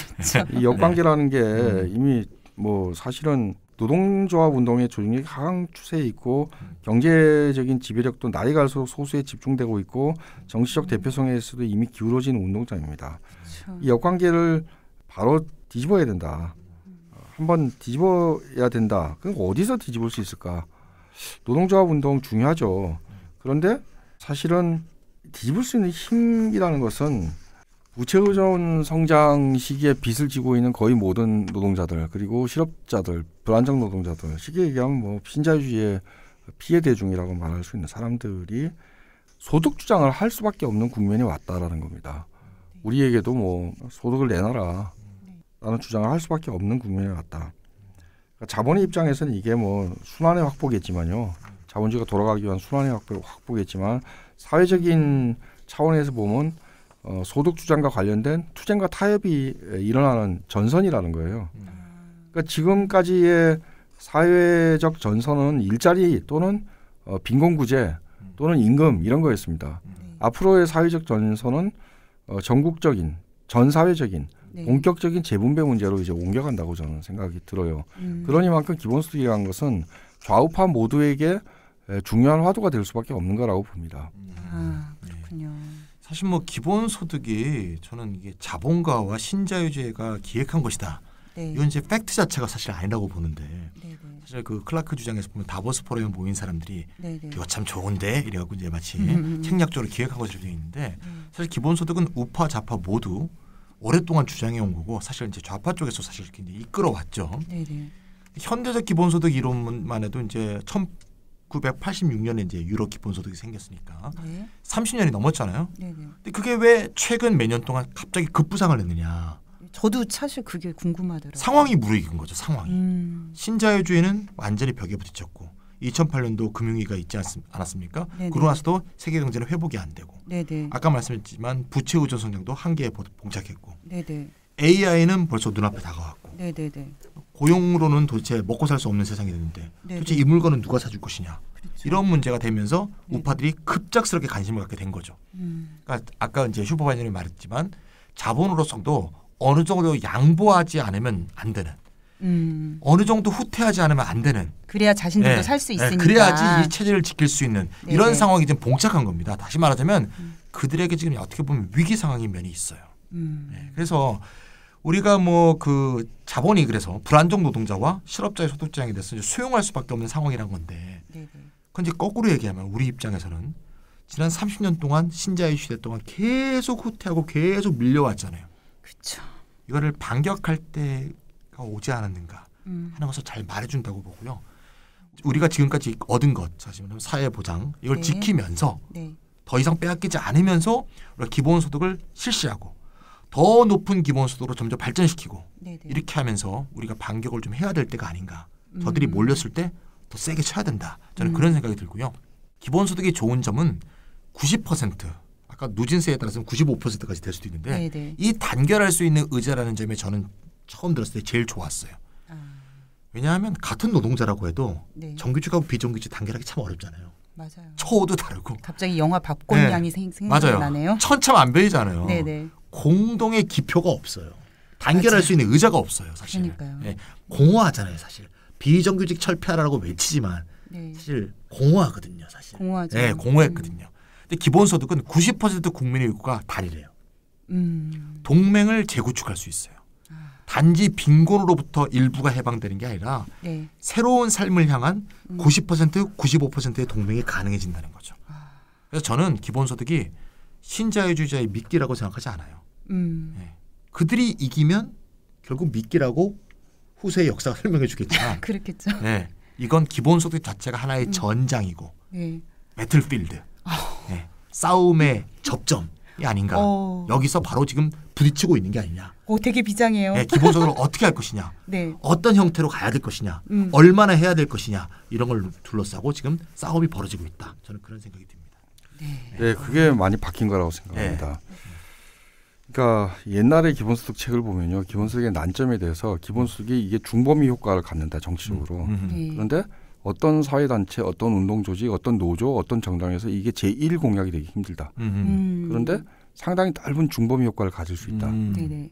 이 역관계라는 게 이미 뭐 사실은 노동조합 운동의 조직력이 강한 추세에 있고 경제적인 지배력도 날이 갈수록 소수에 집중되고 있고 정치적 대표성에서도 이미 기울어진 운동장입니다. 그렇죠. 이 역관계를 바로 뒤집어야 된다. 한번 뒤집어야 된다. 그럼 어디서 뒤집을 수 있을까? 노동조합 운동 중요하죠. 그런데 사실은 뒤집을 수 있는 힘이라는 것은 부채 의존 성장 시기에 빚을 지고 있는 거의 모든 노동자들, 그리고 실업자들, 불안정 노동자들, 쉽게 얘기하면 뭐 신자유주의의 피해 대중이라고 말할 수 있는 사람들이 소득 주장을 할 수밖에 없는 국면이 왔다라는 겁니다. 우리에게도 뭐 소득을 내놔라 라는 주장을 할 수밖에 없는 국면이 왔다. 그러니까 자본의 입장에서는 이게 뭐 순환의 확보겠지만요. 자본주의가 돌아가기 위한 순환의 확보겠지만 사회적인 차원에서 보면 소득 주장과 관련된 투쟁과 타협이 일어나는 전선이라는 거예요. 그러니까 지금까지의 사회적 전선은 일자리 또는 빈곤구제 또는 임금 이런 거였습니다. 앞으로의 사회적 전선은 전국적인 전사회적인 본격적인 재분배 문제로 이제 옮겨간다고 저는 생각이 들어요. 그러니만큼 기본소득이라는 것은 좌우파 모두에게 중요한 화두가 될 수밖에 없는 거라고 봅니다. 그렇군요. 사실 뭐 기본소득이 저는 이게 자본가와 신자유주의가 기획한 것이다. 네. 이건 이제 팩트 자체가 사실 아니라고 보는데 네네. 사실 그 클라크 주장에서 보면 다보스 포럼에 모인 사람들이 네네. 이거 참 좋은데 이래갖고 이제 마치 책략적으로 기획한 것으로 되어 있는데 사실 기본소득은 우파 좌파 모두 오랫동안 주장해 온 거고 사실 이제 좌파 쪽에서 사실 이렇게 이끌어왔죠. 네네. 현대적 기본소득 이론만 해도 이제 1986년에 이제 유럽 기본소득이 생겼으니까 30년이 넘었잖아요. 네네. 근데 그게 왜 최근 몇 년 동안 갑자기 급부상을 했느냐? 저도 사실 그게 궁금하더라고요. 상황이 무르익은 거죠. 상황이. 신자유주의는 완전히 벽에 부딪혔고 2008년도 금융위기가 있지 않았습니까? 네네. 그러고 나서도 세계 경제는 회복이 안 되고 네네. 아까 말씀했지만 부채 의존 성장도 한계에 봉착했고 네네. AI는 벌써 눈앞에 다가왔고 네네네. 고용으로는 도대체 먹고 살 수 없는 세상이 됐는데 네네. 도대체 이 물건은 누가 사줄 것이냐. 그렇죠. 이런 문제가 되면서 네네. 우파들이 급작스럽게 관심을 갖게 된 거죠. 그러니까 아까 이제 슈퍼바이저님이 말했지만 자본으로서도 어느 정도 양보하지 않으면 안 되는 어느 정도 후퇴하지 않으면 안 되는 그래야 자신들도 살 수 있으니까 그래야지 이 체제를 지킬 수 있는 네네. 이런 상황이 지금 봉착한 겁니다. 다시 말하자면 그들에게 지금 어떻게 보면 위기 상황인 면이 있어요. 그래서 우리가 뭐 그 자본이 그래서 불안정 노동자와 실업자의 소득 주장에 대해서 이제 수용할 수밖에 없는 상황이란 건데 그건 이제 거꾸로 얘기하면 우리 입장에서는 지난 30년 동안 신자유 시대 동안 계속 후퇴하고 계속 밀려왔잖아요. 그렇죠. 이거를 반격할 때가 오지 않았는가 하는 것을 잘 말해준다고 보고요. 우리가 지금까지 얻은 것, 사실은 사회 보장 이걸 지키면서 더 이상 빼앗기지 않으면서 우리가 기본소득을 실시하고 더 높은 기본소득으로 점점 발전시키고 이렇게 하면서 우리가 반격을 좀 해야 될 때가 아닌가. 저들이 몰렸을 때 더 세게 쳐야 된다. 저는 그런 생각이 들고요. 기본소득이 좋은 점은 90% 아까 누진세에 따라서는 95%까지 될 수도 있는데 이 단결할 수 있는 의제라는 점에 저는 처음 들었을 때 제일 좋았어요. 왜냐하면 같은 노동자라고 해도 정규직하고 비정규직 단결하기 참 어렵잖아요. 맞아요. 처우도 다르고. 갑자기 영화 밥곤 양이 생각나네요. 천차만별이잖아요. 네네. 공동의 기표가 없어요. 단결할 수 있는 의자가 없어요, 사실. 그러니까요. 예, 공허하잖아요, 사실. 비정규직 철폐하라고 외치지만 네. 사실 공허하거든요, 사실. 공허하죠. 네, 공허했거든요. 근데 기본소득은 90% 국민의 요구가 달이래요. 동맹을 재구축할 수 있어요. 단지 빈곤으로부터 일부가 해방되는 게 아니라 네. 새로운 삶을 향한 90%, 95%의 동맹이 가능해진다는 거죠. 그래서 저는 기본소득이 신자유주의자의 미끼라고 생각하지 않아요. 네. 그들이 이기면 결국 미끼라고 후세의 역사가 설명해 주겠지만 그렇겠죠. 네. 이건 기본소득 자체가 하나의 전장이고 네. 배틀필드, 네. 싸움의 접점이 아닌가. 여기서 바로 지금 부딪히고 있는 게 아니냐. 되게 비장해요. 네, 기본적으로 어떻게 할 것이냐, 네. 어떤 형태로 가야 될 것이냐, 얼마나 해야 될 것이냐 이런 걸 둘러싸고 지금 싸움이 벌어지고 있다. 저는 그런 생각이 듭니다. 네, 그게 많이 바뀐 거라고 생각합니다. 그러니까 옛날에 기본소득 책을 보면요, 기본소득의 난점에 대해서 기본소득이 이게 중범위 효과를 갖는다 정치적으로. 그런데 어떤 사회단체, 어떤 운동조직, 어떤 노조, 어떤 정당에서 이게 제1 공약이 되기 힘들다. 그런데 상당히 넓은 중범위 효과를 가질 수 있다.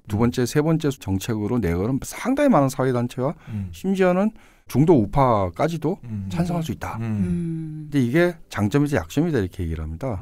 두 번째, 세 번째 정책으로 내걸은 상당히 많은 사회단체와 심지어는 중도 우파까지도 찬성할 수 있다. 근데 이게 장점이자 약점이다 이렇게 얘기를 합니다.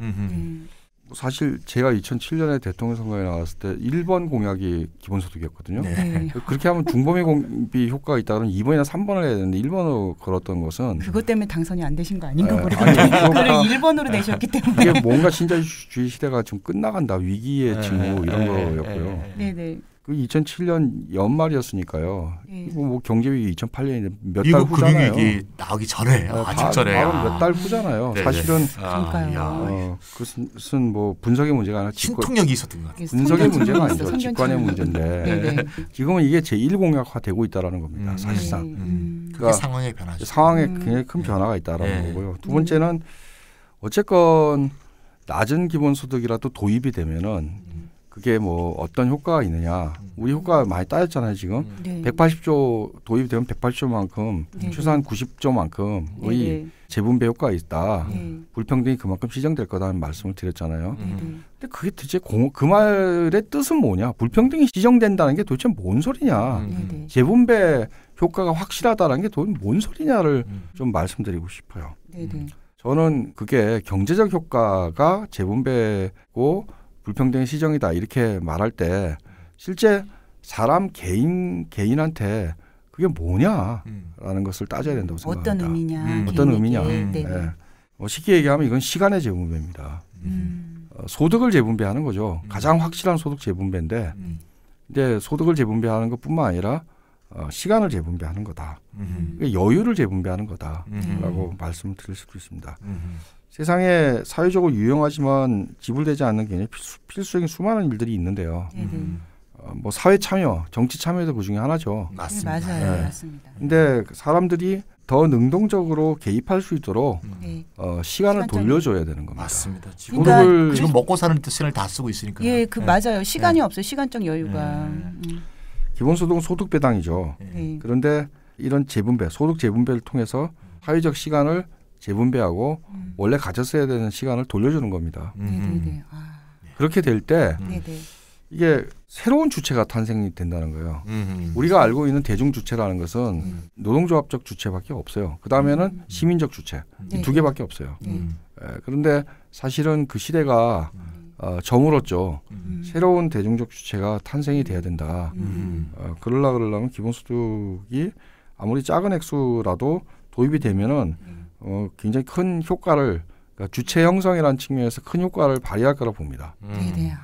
사실 제가 2007년에 대통령 선거에 나왔을 때 1번 공약이 기본소득이었거든요. 네. 그렇게 하면 중범위 공비 효과가 있다 그러면 2번이나 3번을 해야 되는데 1번으로 걸었던 것은 그것 때문에 당선이 안 되신 거 아닌가 모르겠는데 그걸 1번으로 내셨기 때문에 이게 뭔가 신자유주의 시대가 좀 끝나간다. 위기의 징후 이런 거였고요. 네네. 그 2007년 연말이었으니까요. 뭐 경제위기 2008년인데 몇 달 미국 후잖아요. 금융위기 나오기 전에 아직 전에 바로 몇 달 후잖아요. 네네. 사실은 그러니까요. 그것은 뭐 분석의 문제가 아니라 신통력이 있었던 것 같아요. 분석의 문제가 아니죠. 성견 직관의 문제인데 지금은 이게 제1공약화되고 있다는 겁니다. 사실상. 그게 상황의 변화죠. 상황에 굉장히 큰 변화가 있다는 거고요. 두 번째는 어쨌건 낮은 기본소득이라도 도입이 되면은 그게 뭐 어떤 효과가 있느냐. 우리 효과 많이 따졌잖아요 지금. 180조 도입이 되면 180조만큼 최소한 90조만큼의 재분배 효과가 있다. 불평등이 그만큼 시정될 거다는 말씀을 드렸잖아요. 근데 그게 도대체 그 말의 뜻은 뭐냐. 불평등이 시정된다는 게 도대체 뭔 소리냐. 재분배 효과가 확실하다는 게 도대체 뭔 소리냐를 좀 말씀드리고 싶어요. 저는 그게 경제적 효과가 재분배고 불평등의 시정이다 이렇게 말할 때 실제 사람 개인한테 그게 뭐냐라는 것을 따져야 된다고 생각합니다. 어떤 의미냐. 어떤 의미냐. 네. 쉽게 얘기하면 이건 시간의 재분배입니다. 소득을 재분배하는 거죠. 가장 확실한 소득 재분배인데 근데 소득을 재분배하는 것뿐만 아니라 시간을 재분배하는 거다. 여유를 재분배하는 거다라고 말씀을 드릴 수도 있습니다. 세상에 사회적으로 유용하지만 지불되지 않는 굉장히 필수적인 수많은 일들이 있는데요. 뭐 사회 참여, 정치 참여도 그 중에 하나죠. 맞습니다. 네, 맞아요, 맞습니다. 근데 사람들이 더 능동적으로 개입할 수 있도록 시간을 돌려줘야 되는 겁니다. 맞습니다. 그러니까 지금 먹고 사는 시간을 다 쓰고 있으니까. 예, 맞아요. 시간이 없어요. 시간적 여유가. 기본소득은 소득 배당이죠. 그런데 이런 재분배, 소득 재분배를 통해서 사회적 시간을 재분배하고 원래 가졌어야 되는 시간을 돌려주는 겁니다. 그렇게 될 때 이게 새로운 주체가 탄생이 된다는 거예요. 우리가 알고 있는 대중주체라는 것은 노동조합적 주체밖에 없어요. 그 다음에는 시민적 주체. 이 두 개밖에 없어요. 그런데 사실은 그 시대가 저물었죠. 새로운 대중적 주체가 탄생이 돼야 된다. 그러려면 기본소득이 아무리 작은 액수라도 도입이 되면은 굉장히 큰 효과를 그러니까 주체 형성이라는 측면에서 큰 효과를 발휘할 거라 봅니다. 네네.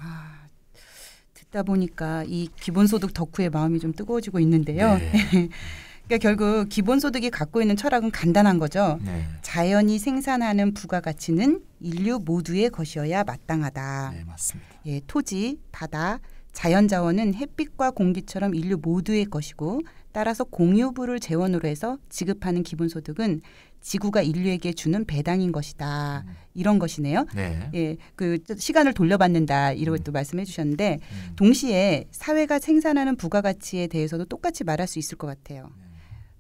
듣다 보니까 이 기본소득 덕후의 마음이 좀 뜨거워지고 있는데요. 그러니까 결국 기본소득이 갖고 있는 철학은 간단한 거죠. 자연이 생산하는 부가가치는 인류 모두의 것이어야 마땅하다. 네, 맞습니다. 예, 토지, 바다, 자연자원은 햇빛과 공기처럼 인류 모두의 것이고 따라서 공유부를 재원으로 해서 지급하는 기본소득은 지구가 인류에게 주는 배당인 것이다. 이런 것이네요. 예, 그 시간을 돌려받는다 이렇게 말씀해 주셨는데 동시에 사회가 생산하는 부가가치에 대해서도 똑같이 말할 수 있을 것 같아요.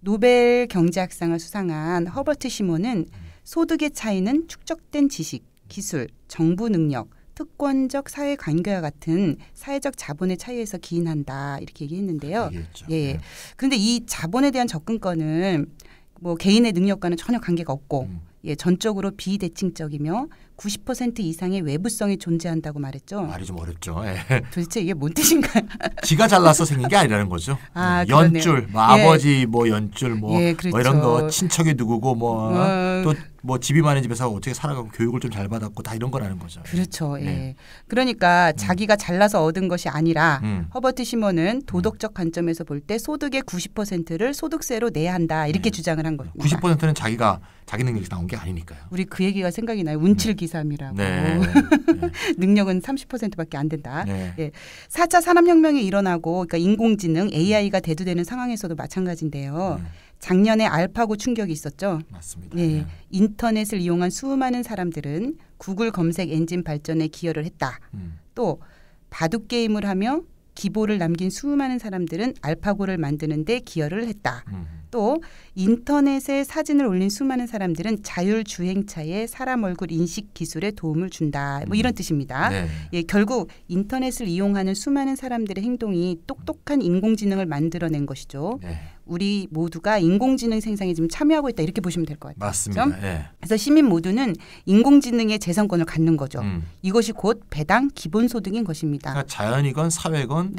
노벨 경제학상을 수상한 허버트 시몬은 소득의 차이는 축적된 지식, 기술, 정부 능력, 특권적 사회관계와 같은 사회적 자본의 차이에서 기인한다 이렇게 얘기했는데요. 얘기했죠. 예. 그런데 이 자본에 대한 접근권은 뭐 개인의 능력과는 전혀 관계가 없고 예, 전적으로 비대칭적이며 90% 이상의 외부성이 존재한다고 말했죠. 말이 좀 어렵죠. 예. 도대체 이게 뭔 뜻인가요? 지가 잘나서 생긴 게 아니라는 거죠. 연줄, 뭐 아버지 뭐 연줄 뭐, 그렇죠. 뭐 이런 거 친척이 누구고 뭐 또 뭐 집이 많은 집에서 어떻게 살아가고 교육을 좀 잘 받았고 다 이런 거라는 거죠. 그렇죠. 예. 그러니까 자기가 잘나서 얻은 것이 아니라 허버트 시몬은 도덕적 관점에서 볼 때 소득의 90%를 소득세로 내야 한다 이렇게 주장을 한 겁니다. 90%는 자기 능력이 나온 게 아니니까요. 우리 그 얘기가 생각이 나요. 운칠기삼이라고. 능력은 30%밖에 안 된다. 예. 4차 산업혁명이 일어나고 그러니까 인공지능 AI가 대두되는 상황에서도 마찬가지인데요. 작년에 알파고 충격이 있었죠. 맞습니다. 예. 인터넷을 이용한 수많은 사람들은 구글 검색 엔진 발전에 기여를 했다. 또 바둑 게임을 하며 기보를 남긴 수많은 사람들은 알파고를 만드는 데 기여를 했다. 또 인터넷에 사진을 올린 수많은 사람들은 자율주행차의 사람 얼굴 인식 기술에 도움을 준다. 뭐 이런 뜻입니다. 예, 결국 인터넷을 이용하는 수많은 사람들의 행동이 똑똑한 인공지능을 만들어낸 것이죠. 우리 모두가 인공지능 생산에 지금 참여하고 있다 이렇게 보시면 될 것 같아요. 맞습니다. 그렇죠? 그래서 시민 모두는 인공지능의 재산권을 갖는 거죠. 이것이 곧 배당 기본소득인 것입니다. 그러니까 자연이건 사회건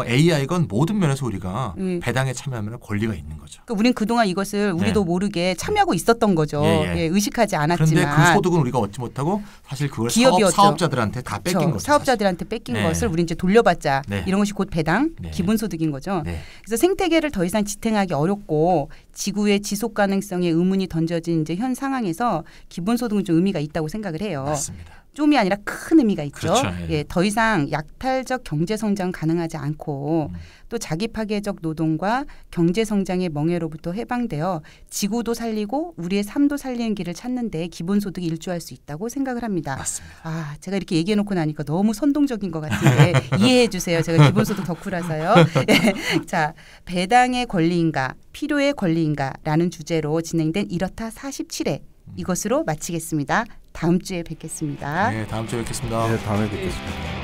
AI건 모든 면에서 우리가 배당에 참여하면 권리가 있는 거죠. 그러니까 우린 그동안 이것을 우리도 모르게 참여하고 있었던 거죠. 예, 의식하지 않았지만. 그런데 그 소득은 우리가 얻지 못하고 사실 그걸 사업자들한테 다 뺏긴 거죠. 사업자들한테 뺏긴 것을 우리 이제 돌려받자. 이런 것이 곧 배당 기본소득인 거죠. 그래서 생태계를 더 이상 지탱하기 어렵고 지구의 지속 가능성에 의문이 던져진 이제 현 상황에서 기본소득은 좀 의미가 있다고 생각을 해요. 맞습니다. 좀이 아니라 큰 의미가 있죠. 그렇죠. 예, 더 이상 약탈적 경제 성장 가능하지 않고 또 자기 파괴적 노동과 경제 성장의 멍해로부터 해방되어 지구도 살리고 우리의 삶도 살리는 길을 찾는데 기본소득이 일조할 수 있다고 생각을 합니다. 맞습니다. 제가 이렇게 얘기해놓고 나니까 너무 선동적인 것 같은데 이해해 주세요. 제가 기본소득 덕후라서요. 예, 자, 배당의 권리인가 필요의 권리인가라는 주제로 진행된 이렇다 47회 이것으로 마치겠습니다. 다음 주에 뵙겠습니다. 네, 다음 주에 뵙겠습니다. 네, 다음에 뵙겠습니다.